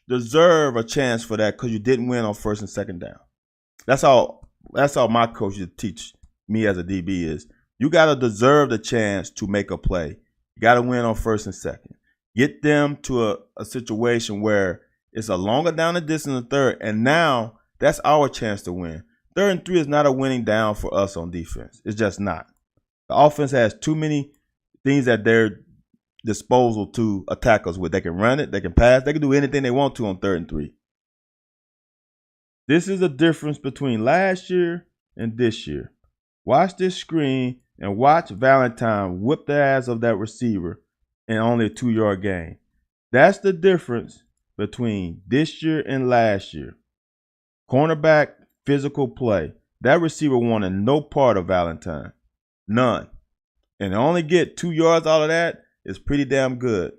deserve a chance for that because you didn't win on 1st and 2nd down. That's all my coach used to teach me as a DB is. You got to deserve the chance to make a play. You got to win on 1st and 2nd. Get them to a situation where it's a longer down the distance in the 3rd, and now that's our chance to win. 3rd and 3 is not a winning down for us on defense. It's just not. The offense has too many things at their disposal to attack us with. They can run it, they can pass, they can do anything they want to on 3rd and 3. This is a difference between last year and this year. Watch this screen and watch Valentine whip the ass of that receiver in only a 2-yard gain. That's the difference between this year and last year. Cornerback, physical play. That receiver wanted no part of Valentine. None. And to only get 2 yards out of that is pretty damn good.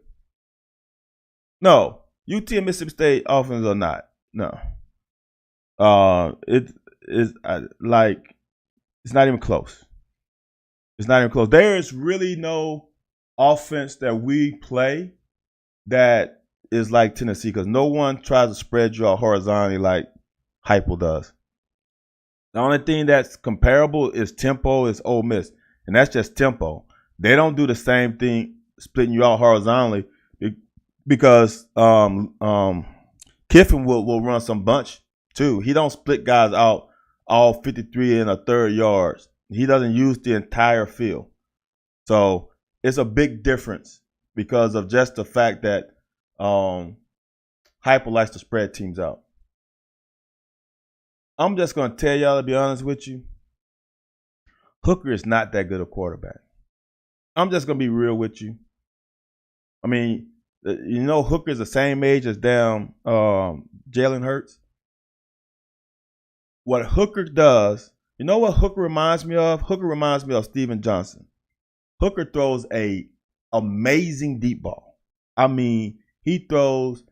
No, UT and Mississippi State offense are not. No. It's not even close. It's not even close. There is really no offense that we play that is like Tennessee because no one tries to spread you out horizontally like Heupel does. The only thing that's comparable is tempo, is Ole Miss, and that's just tempo. They don't do the same thing, splitting you out horizontally, because Kiffin will run some bunch too. He don't split guys out all 53 and a third yards. He doesn't use the entire field. So it's a big difference because of just the fact that Heupel likes to spread teams out. I'm just going to tell y'all, to be honest with you, Hooker is not that good a quarterback. I'm just going to be real with you. I mean, you know, Hooker's the same age as damn Jalen Hurts. What Hooker does, you know what Hooker reminds me of? Hooker reminds me of Steven Johnson. Hooker throws a amazing deep ball. I mean, he throws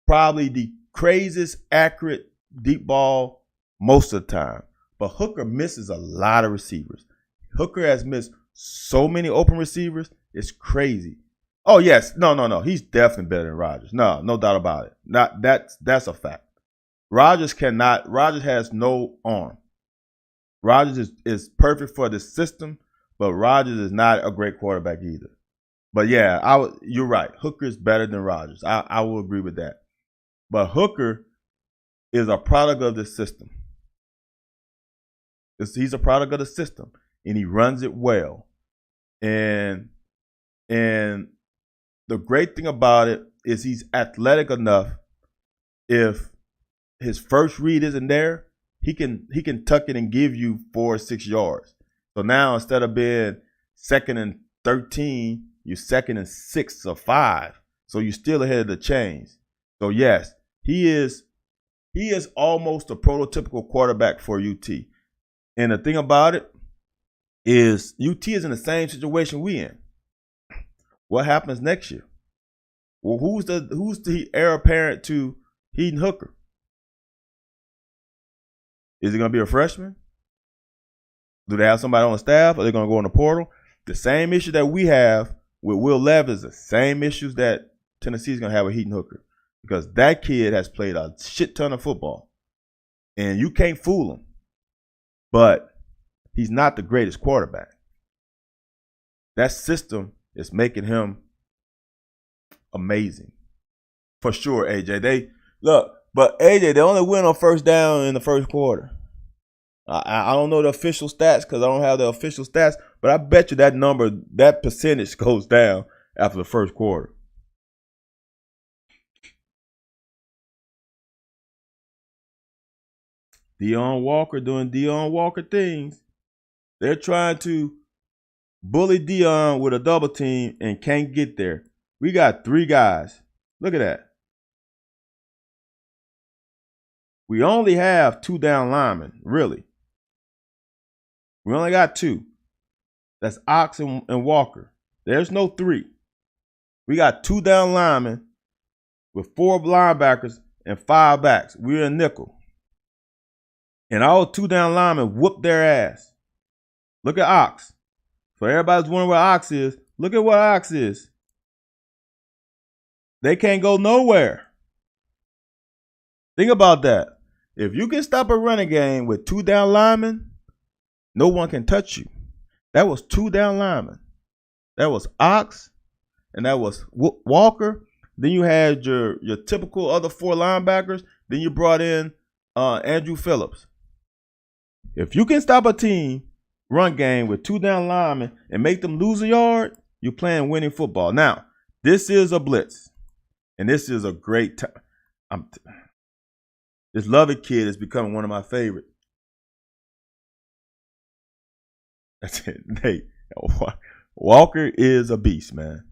probably the craziest accurate deep ball most of the time. But Hooker misses a lot of receivers. Hooker has missed so many open receivers. It's crazy. Oh, yes. No. He's definitely better than Rodgers. No doubt about it. That's a fact. Rodgers has no arm. Rodgers is perfect for the system, but Rodgers is not a great quarterback either. But yeah, you're right. Hooker is better than Rodgers. I will agree with that. But Hooker is a product of the system. He's a product of the system, and he runs it well. And the great thing about it is he's athletic enough. If his first read isn't there, he can tuck it and give you 4 or 6 yards. So now instead of being 2nd and 13, you're 2nd and 6 or 5. So you're still ahead of the chains. So yes, he is almost a prototypical quarterback for UT. And the thing about it is UT is in the same situation we in. What happens next year? Well, who's the heir apparent to Hendon Hooker? Is he going to be a freshman? Do they have somebody on the staff? Are they going to go in the portal? The same issue that we have with Will Levis, the same issues that Tennessee's going to have with Heaton Hooker. Because that kid has played a shit ton of football. And you can't fool him. But he's not the greatest quarterback. That system is making him amazing. For sure, AJ. But AJ, they only win on first down in the first quarter. I don't know the official stats because I don't have the official stats, but I bet you that percentage goes down after the first quarter. Dion Walker doing Dion Walker things. They're trying to bully Dion with a double team and can't get there. We got 3 guys. Look at that. We only have 2 down linemen, really. We only got 2. That's Ox and Walker. There's no 3. We got 2 down linemen with 4 linebackers and 5 backs. We're in nickel. And all 2 down linemen whoop their ass. Look at Ox. So everybody's wondering where Ox is. Look at what Ox is. They can't go nowhere. Think about that. If you can stop a running game with 2 down linemen, no one can touch you. That was 2 down linemen. That was Ox, and that was Walker. Then you had your typical other 4 linebackers. Then you brought in Andrew Phillips. If you can stop a team run game with 2 down linemen and make them lose a yard, you're playing winning football. Now, this is a blitz, and this is a great time. This Lovett kid is becoming one of my favorites. That's it. Hey, Walker is a beast, man.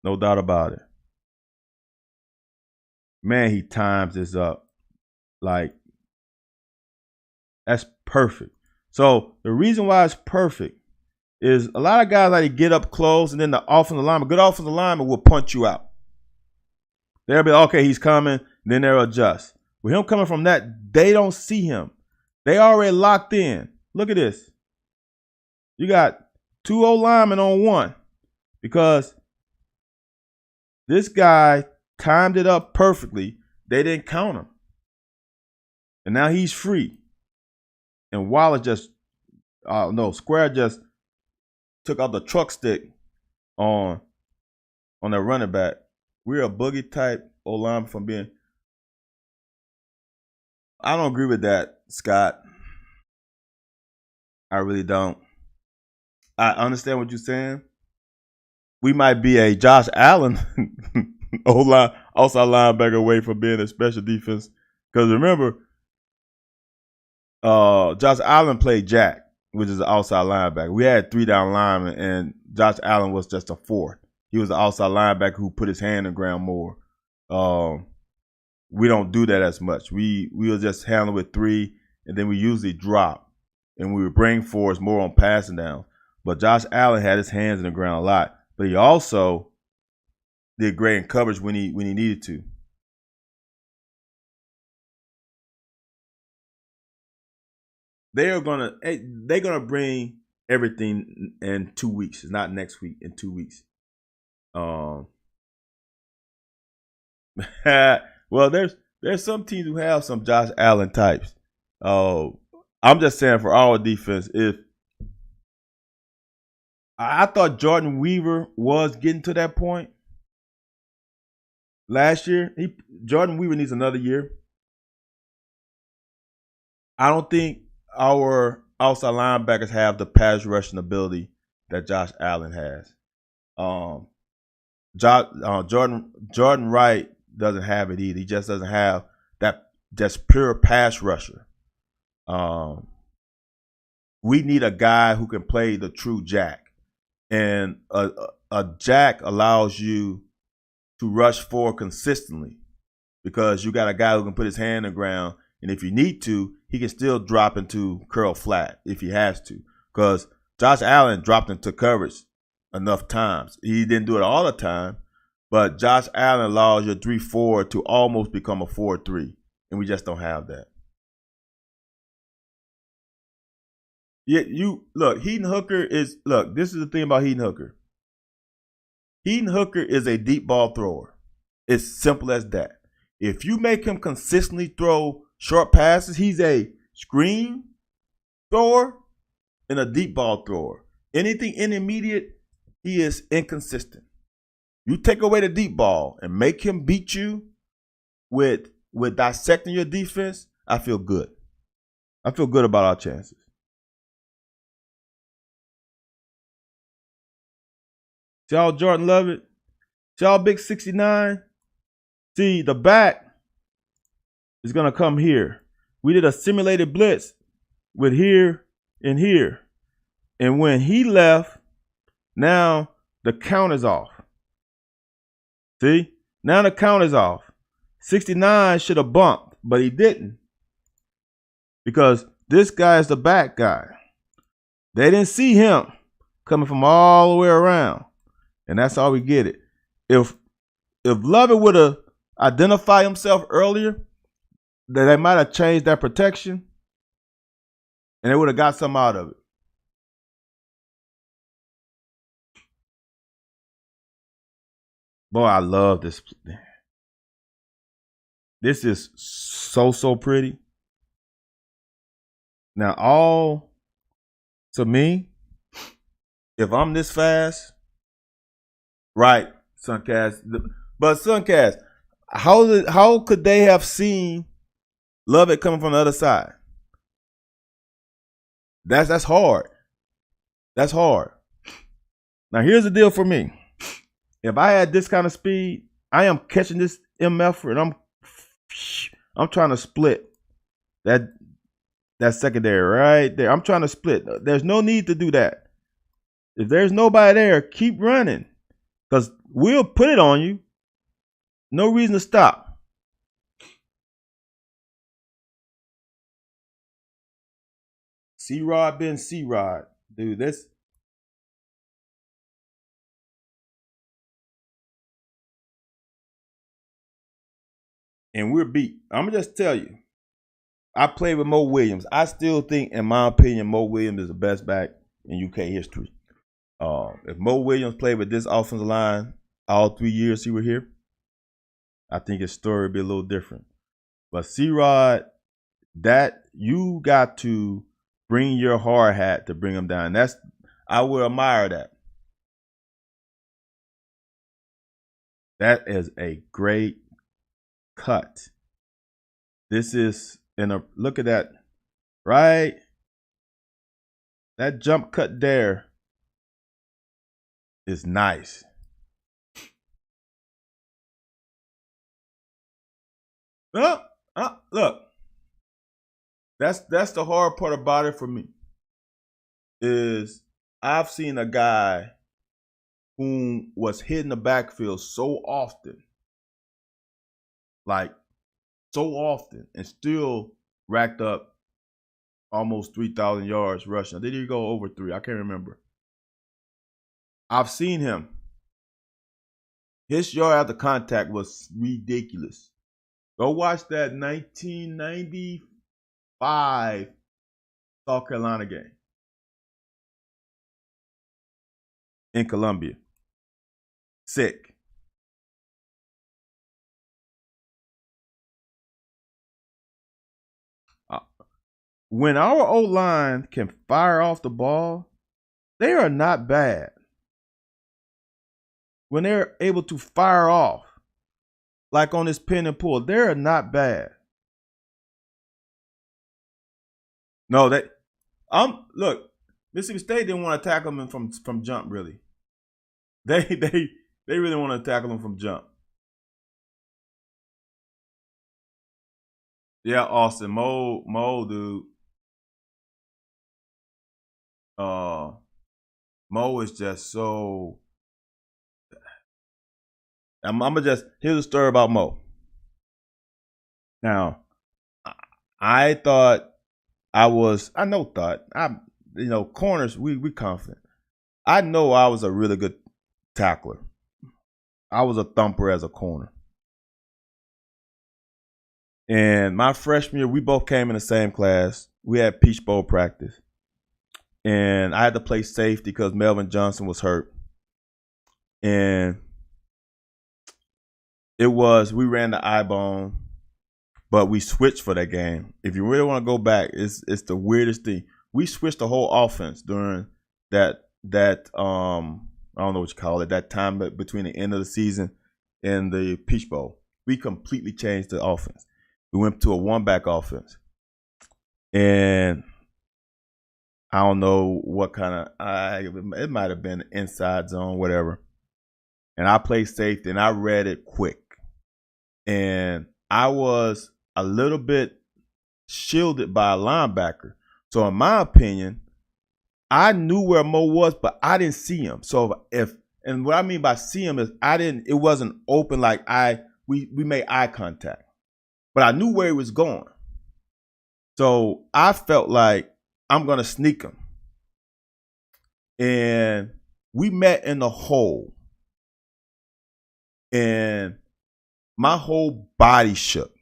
No doubt about it. Man, he times this up. Like, that's perfect. So the reason why it's perfect is a lot of guys like to get up close, and then the offensive lineman, good offensive lineman, will punch you out. They'll be, okay, he's coming, then they'll adjust. With him coming from that, they don't see him. They already locked in. Look at this. You got 2 O-linemen on 1 because this guy timed it up perfectly. They didn't count him. And now he's free. And Wallace Square just took out the truck stick on that running back. We're a boogie type O-lineman from being. I don't agree with that, Scott. I really don't. I understand what you're saying. We might be a Josh Allen outside linebacker away from being a special defense. Because remember, Josh Allen played Jack, which is an outside linebacker. We had 3 down linemen, and Josh Allen was just a 4th. He was an outside linebacker who put his hand in the ground more. We don't do that as much. We'll just handle with 3, and then we usually drop, and we would bring forwards more on passing down. But Josh Allen had his hands in the ground a lot, but he also did great in coverage when he needed to. They're gonna bring everything in 2 weeks. It's not next week. In 2 weeks. Well, there's some teams who have some Josh Allen types. I'm just saying for our defense, if I thought Jordan Weaver was getting to that point last year. Jordan Weaver needs another year. I don't think our outside linebackers have the pass rushing ability that Josh Allen has. Jordan Wright doesn't have it either. He just doesn't have that just pure pass rusher. We need a guy who can play the true jack. And a jack allows you to rush forward consistently because you got a guy who can put his hand in the ground, and if you need to, he can still drop into curl flat if he has to. Because Josh Allen dropped into coverage enough times. He didn't do it all the time, but Josh Allen allows your 3-4 to almost become a 4-3, and we just don't have that. Yeah, you look. Heaton Hooker is look. This is the thing about Heaton Hooker. Heaton Hooker is a deep ball thrower. It's simple as that. If you make him consistently throw short passes, he's a screen thrower and a deep ball thrower. Anything intermediate, he is inconsistent. You take away the deep ball and make him beat you with dissecting your defense, I feel good. I feel good about our chances. See how Jordan love it? See how big 69? See, the back is going to come here. We did a simulated blitz with here and here. And when he left, now the count is off. See? Now the count is off. 69 should have bumped, but he didn't. Because this guy is the back guy. They didn't see him coming from all the way around. And that's how we get it. If Lovett would have identified himself earlier, that they might have changed that protection and they would have got something out of it. Boy, I love this. This is so pretty. Now, to me, if I'm this fast, right, Suncast. But Suncast, how could they have seen Lovett coming from the other side? That's hard. That's hard. Now, here's the deal for me. If I had this kind of speed, I am catching this MF and I'm trying to split that secondary right there. I'm trying to split. There's no need to do that. If there's nobody there, keep running. Because we'll put it on you. No reason to stop. C-Rod been C-Rod. Dude, this. And we're beat. I'm going to just tell you. I played with Mo Williams. I still think, in my opinion, Mo Williams is the best back in UK history. If Mo Williams played with this offensive line all 3 years he was here, I think his story would be a little different. But C-Rod, that you got to bring your hard hat to bring him down. I will admire that. That is a great cut. This is look at that, right? That jump cut there is nice. Look. That's the hard part about it for me. Is I've seen a guy who was hitting the backfield so often, and still racked up almost 3,000 yards rushing. Did he go over 3? I can't remember. I've seen him. His yard after contact was ridiculous. Go watch that 1995 South Carolina game in Columbia. Sick. When our O-line can fire off the ball, they are not bad. When they're able to fire off, like on this pin and pull, they're not bad. No, look, Mississippi State didn't want to tackle him from jump, really. They really want to tackle him from jump. Yeah, Austin, Mo, dude. Mo is just so. Here's a story about Mo. Now, corners, we confident. I know I was a really good tackler. I was a thumper as a corner. And my freshman year, we both came in the same class. We had Peach Bowl practice. and I had to play safety because Melvin Johnson was hurt. And we ran the I bone, but we switched for that game. If you really want to go back, it's the weirdest thing. We switched the whole offense during that I don't know what you call it, that time between the end of the season and the Peach Bowl. We completely changed the offense. We went to a one-back offense. And I don't know what kind of, it might have been inside zone, whatever. And I played safety, and I read it quick. And I was a little bit shielded by a linebacker. So in my opinion, I knew where Mo was, but I didn't see him. So and what I mean by see him is it wasn't open like we made eye contact. But I knew where he was going. So I felt like I'm going to sneak him. And we met in the hole. And my whole body shook.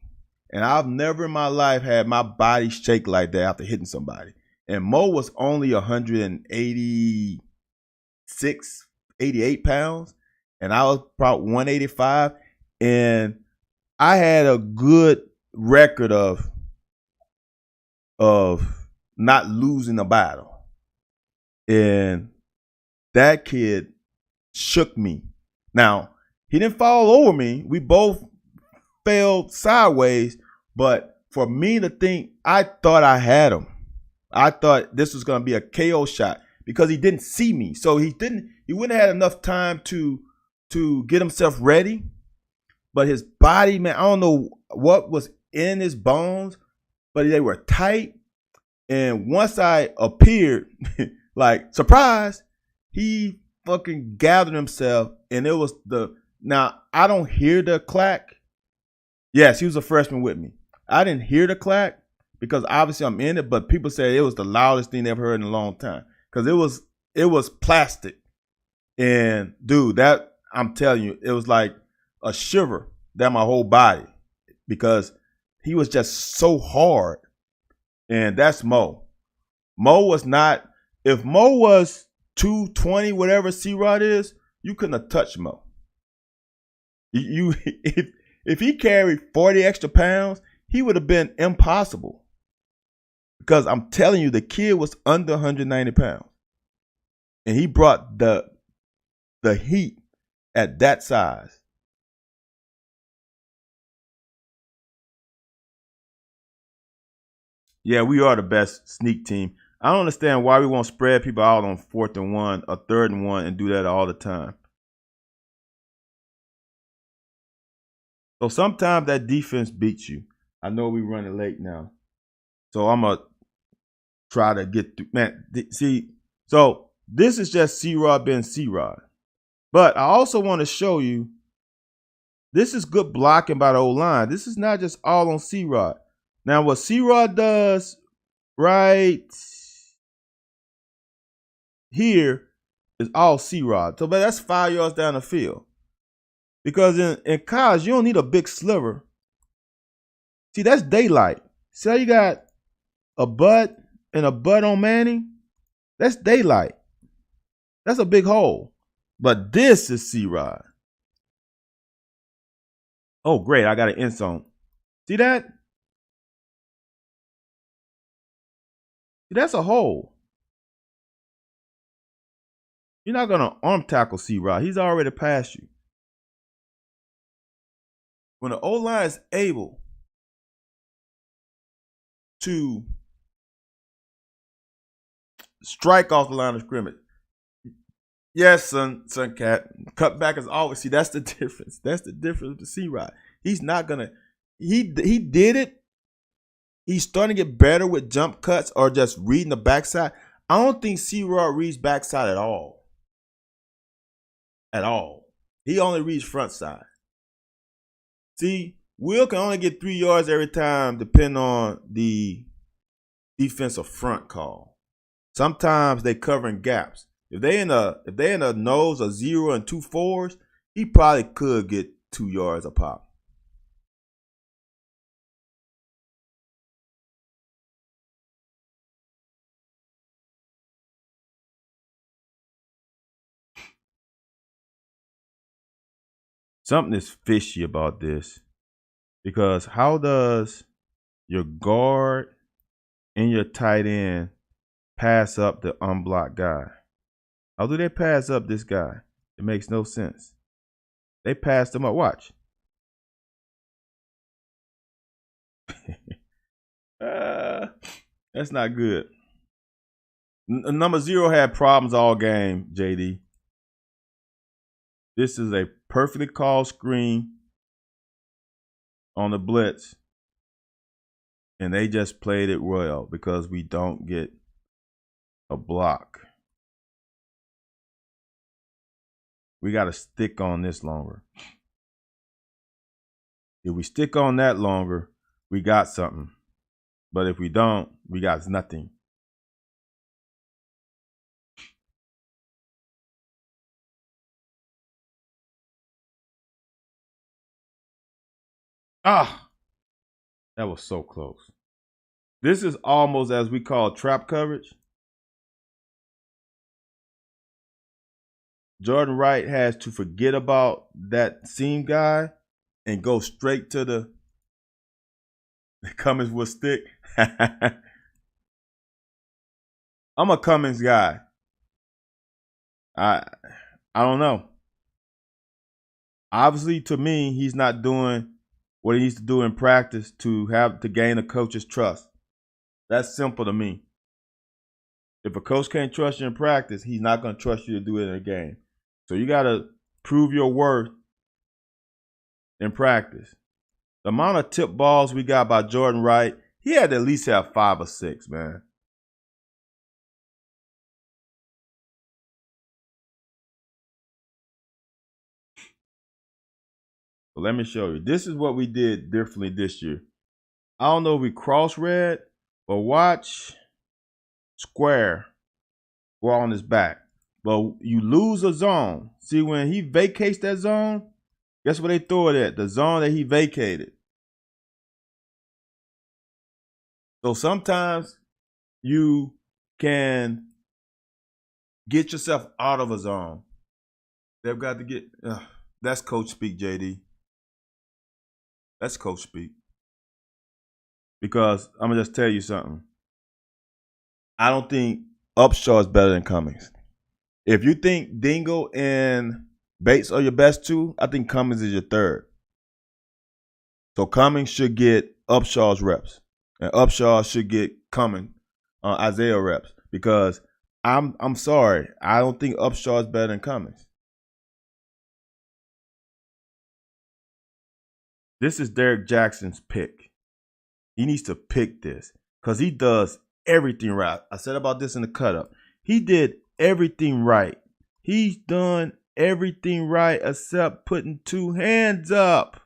And I've never in my life had my body shake like that after hitting somebody. And Mo was only 186, 88 pounds. And I was about 185. And I had a good record of not losing a battle. And that kid shook me. Now, he didn't fall over me. We both fell sideways. But for me to think, I thought I had him. I thought this was going to be a KO shot because he didn't see me. So he wouldn't have had enough time to get himself ready. But his body, man, I don't know what was in his bones, but they were tight. And once I appeared, like, surprise, he fucking gathered himself. And it was now, I don't hear the clack. Yes, he was a freshman with me. I didn't hear the clack because obviously I'm in it, but people say it was the loudest thing they've heard in a long time because it was plastic. And dude, that I'm telling you, it was like a shiver down my whole body because he was just so hard. And that's Mo. Mo was not, if Mo was 220, whatever C-Rod is, you couldn't have touched Mo. If he carried 40 extra pounds, he would have been impossible. Because I'm telling you, the kid was under 190 pounds. And he brought the heat at that size. Yeah, we are the best sneak team. I don't understand why we won't spread people out on 4th and 1 or 3rd and 1 and do that all the time. So sometimes that defense beats you. I know we running late now. So I'm going to try to get through. Man, see, so this is just C-Rod being C-Rod. But I also want to show you this is good blocking by the O-line. This is not just all on C-Rod. Now, what C-Rod does right here is all C-Rod. So, but that's 5 yards down the field. Because in college, you don't need a big sliver. See, that's daylight. See how you got a butt and a butt on Manning? That's daylight. That's a big hole. But this is C-Rod. Oh, great. I got an end zone. See that? See, that's a hole. You're not going to arm tackle C-Rod. He's already past you. When the O-line is able to strike off the line of scrimmage. Yes, son cat. Cut back is always. See, that's the difference. That's the difference with the C-Rod. He's not going to. He did it. He's starting to get better with jump cuts or just reading the backside. I don't think C-Rod reads backside at all. At all. He only reads front side. See, Will can only get 3 yards every time depending on the defensive front call. Sometimes they covering gaps. If they in a nose of 0 and 2 4s, he probably could get 2 yards a pop. Something is fishy about this because how does your guard and your tight end pass up the unblocked guy? How do they pass up this guy? It makes no sense. They passed him up. Watch. That's not good. Number 0 had problems all game, JD. This is a perfectly called screen on the blitz. And they just played it well because we don't get a block. We got to stick on this longer. If we stick on that longer, we got something. But if we don't, we got nothing. Ah, that was so close. This is almost as we call trap coverage. Jordan Wright has to forget about that seam guy and go straight to the Cummins with stick. I'm a Cummins guy. I don't know. Obviously, to me, he's not doing what he needs to do in practice to gain a coach's trust. That's simple to me. If a coach can't trust you in practice, he's not going to trust you to do it in a game. So you got to prove your worth in practice. The amount of tip balls we got by Jordan Wright, he had to at least have 5 or 6, man. But let me show you. This is what we did differently this year. I don't know if we cross-read, but watch square go on his back. But you lose a zone. See, when he vacates that zone, guess where they throw it at? The zone that he vacated. So sometimes you can get yourself out of a zone. They've got to get, that's coach speak, JD. That's coach speak. Because I'm going to just tell you something. I don't think Upshaw is better than Cummings. If you think Dingle and Bates are your best 2, I think Cummings is your 3rd. So Cummings should get Upshaw's reps. And Upshaw should get Isaiah reps. Because I'm sorry, I don't think Upshaw is better than Cummings. This is Derek Jackson's pick. He needs to pick this because he does everything right. I said about this in the cut-up. He did everything right. He's done everything right except putting 2 hands up.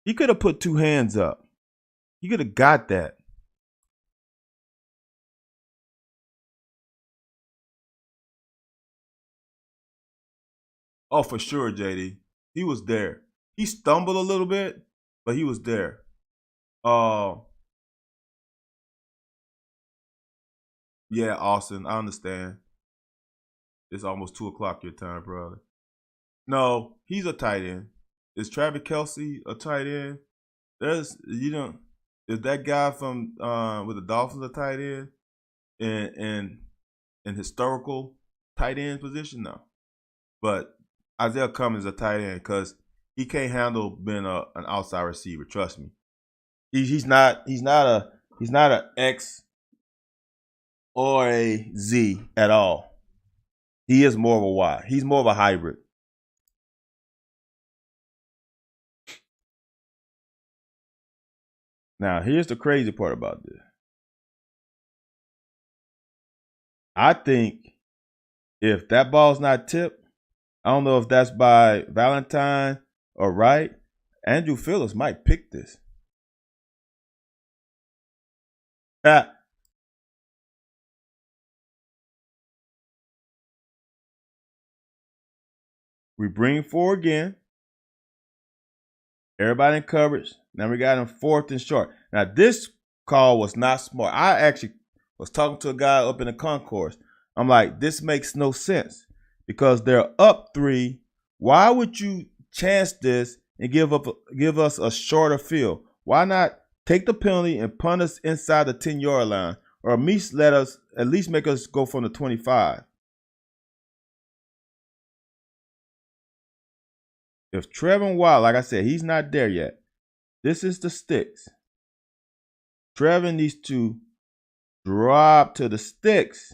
He could have put 2 hands up. He could have got that. Oh, for sure, JD. He was there. He stumbled a little bit, but he was there. Yeah, Austin, I understand. It's almost 2 o'clock your time, brother. No, he's a tight end. Is Travis Kelce a tight end? Is that guy from with the Dolphins a tight end? In historical tight end position? No. But Isaiah Cummings is a tight end because he can't handle being an outside receiver. Trust me. He's not an X or a Z at all. He is more of a Y. He's more of a hybrid. Now, here's the crazy part about this. I think if that ball's not tipped, I don't know if that's by Valentine or Wright, Andrew Phillips might pick this. We bring 4 again. Everybody in coverage. Now we got him 4th and short. Now this call was not smart. I actually was talking to a guy up in the concourse. I'm like, this makes no sense because they're up 3 Why would you chance this and give us a shorter field? Why not take the penalty and punt us inside the 10-yard line, or at least make us go from the 25? If Trevin Wild, like I said, he's not there yet. This is the sticks. Trevin needs to drop to the sticks.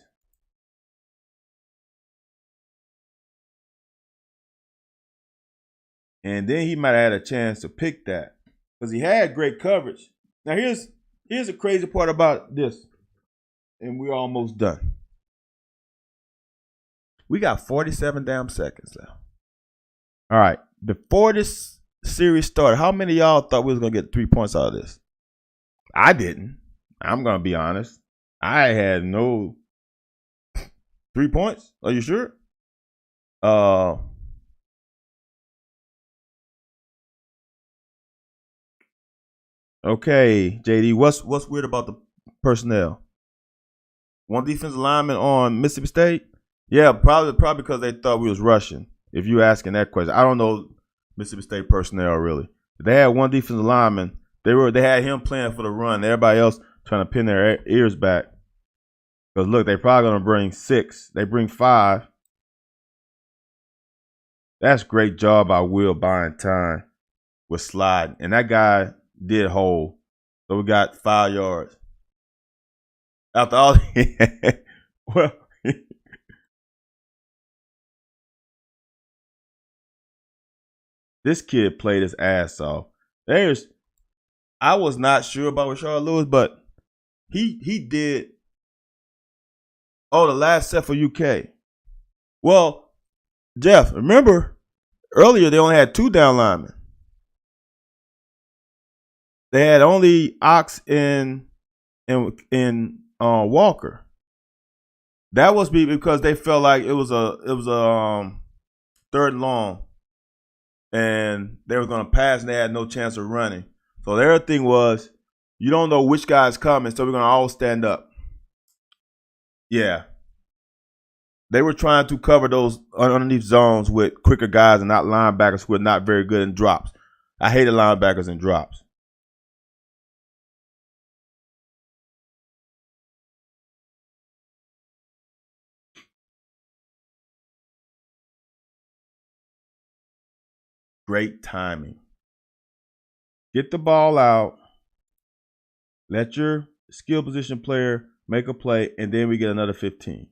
And then he might have had a chance to pick that because he had great coverage. Now here's the crazy part about this, and we're almost done. We got 47 damn seconds left. All right, before this series started, how many of y'all thought we was gonna get 3 points out of this? I didn't. I'm gonna be honest. I had no 3 points. Are you sure? Okay, JD, what's weird about the personnel? One defensive lineman on Mississippi State? Yeah, probably because they thought we was rushing. If you asking that question, I don't know Mississippi State personnel really. They had one defensive lineman. They had him playing for the run. Everybody else trying to pin their ears back. Because look, they probably gonna bring 6. They bring 5. That's great job by Will buying time with sliding, and that guy did hold. So we got 5 yards. After all, well, this kid played his ass off. I was not sure about Rashard Lewis, but he did. Oh, the last set for UK. Well, Jeff, remember earlier they only had 2 down linemen. They had only Ox and Walker. That was because they felt like it was a 3rd and long, and they were going to pass, and they had no chance of running. So their thing was, you don't know which guy's coming, so we're going to all stand up. Yeah. They were trying to cover those underneath zones with quicker guys and not linebackers who are not very good in drops. I hated linebackers in drops. Great timing. Get the ball out. Let your skill position player make a play, and then we get another 15.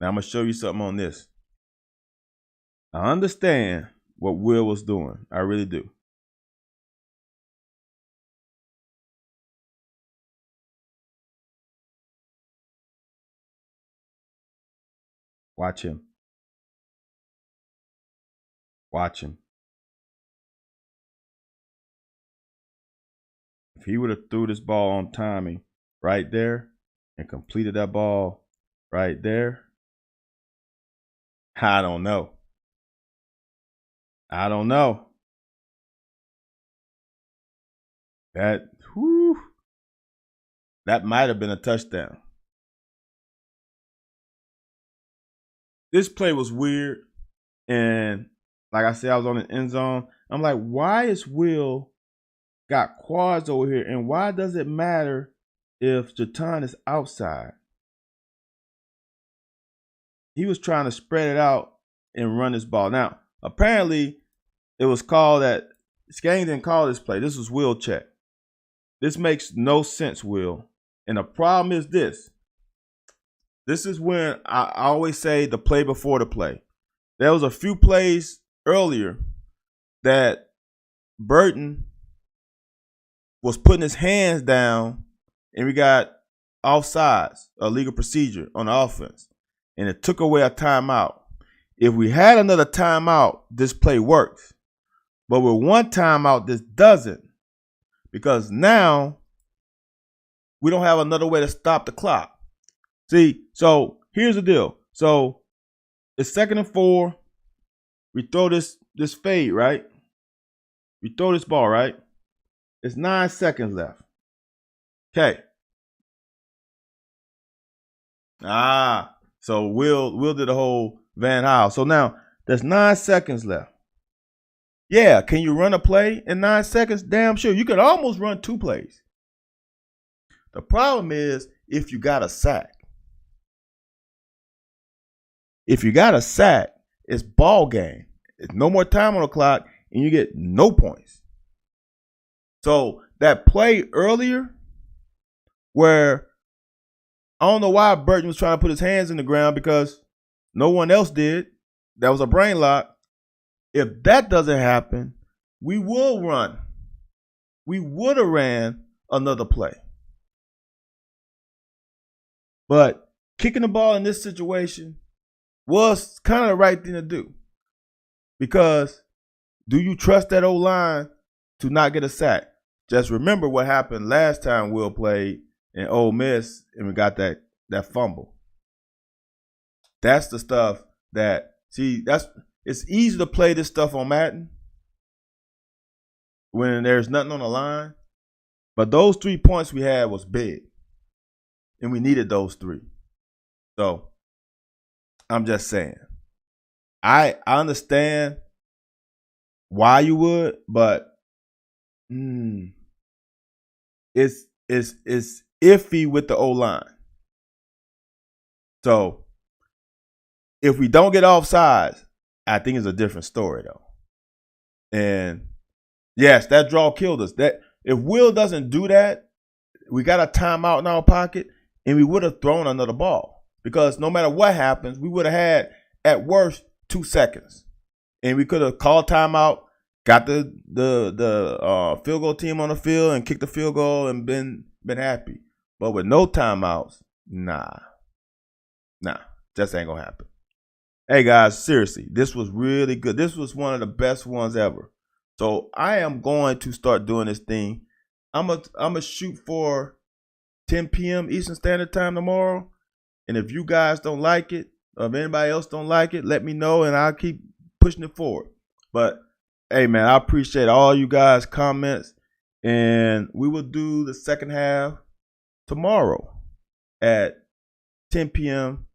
Now I'm going to show you something on this. I understand what Will was doing. I really do. Watch him. Watch him. If he would have threw this ball on timing right there and completed that ball right there, I don't know. I don't know. That might have been a touchdown. This play was weird, and like I said, I was on the end zone. I'm like, why is Will got quads over here, and why does it matter if Jatan is outside? He was trying to spread it out and run this ball. Now, apparently, it was called that Skang didn't call this play. This was Will check. This makes no sense, Will. And the problem is this. This is when I always say the play before the play. There was a few plays earlier that Burton was putting his hands down, and we got offsides, a legal procedure on the offense, and it took away a timeout. If we had another timeout, this play works. But with one timeout, this doesn't, because now we don't have another way to stop the clock. See, so here's the deal. So it's 2nd and 4. We throw this fade, right? We throw this ball, right? It's 9 seconds left. Okay. So Will did the whole Van Hal. So now there's 9 seconds left. Yeah, can you run a play in 9 seconds? Damn sure. You can almost run 2 plays. The problem is if you got a sack. If you got a sack, it's ball game. It's no more time on the clock, and you get no points. So that play earlier, where I don't know why Burton was trying to put his hands in the ground because no one else did. That was a brain lock. If that doesn't happen, we will run. We would have ran another play. But kicking the ball in this situation was kind of the right thing to do. Because do you trust that O-line to not get a sack? Just remember what happened last time Will played in Ole Miss and we got that fumble. That's the stuff that, it's easy to play this stuff on Madden when there's nothing on the line. But those 3 points we had was big. And we needed those 3. So I'm just saying. I understand why you would, but it's iffy with the O-line. So if we don't get offsides, I think it's a different story though. And yes, that draw killed us. That if Will doesn't do that, we got a timeout in our pocket, and we would have thrown another ball. Because no matter what happens, we would have had at worst 2 seconds. And we could have called timeout, got the field goal team on the field and kicked the field goal and been happy. But with no timeouts, nah, just ain't gonna happen. Hey guys, seriously, this was really good. This was one of the best ones ever. So I am going to start doing this thing. I'm gonna shoot for 10 p.m. Eastern Standard Time tomorrow. And if you guys don't like it, or if anybody else don't like it, let me know and I'll keep pushing it forward. But hey man, I appreciate all you guys' comments. And we will do the second half tomorrow at 10 p.m.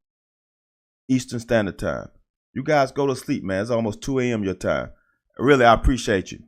Eastern Standard Time. You guys go to sleep, man. It's almost 2 a.m. your time. Really, I appreciate you.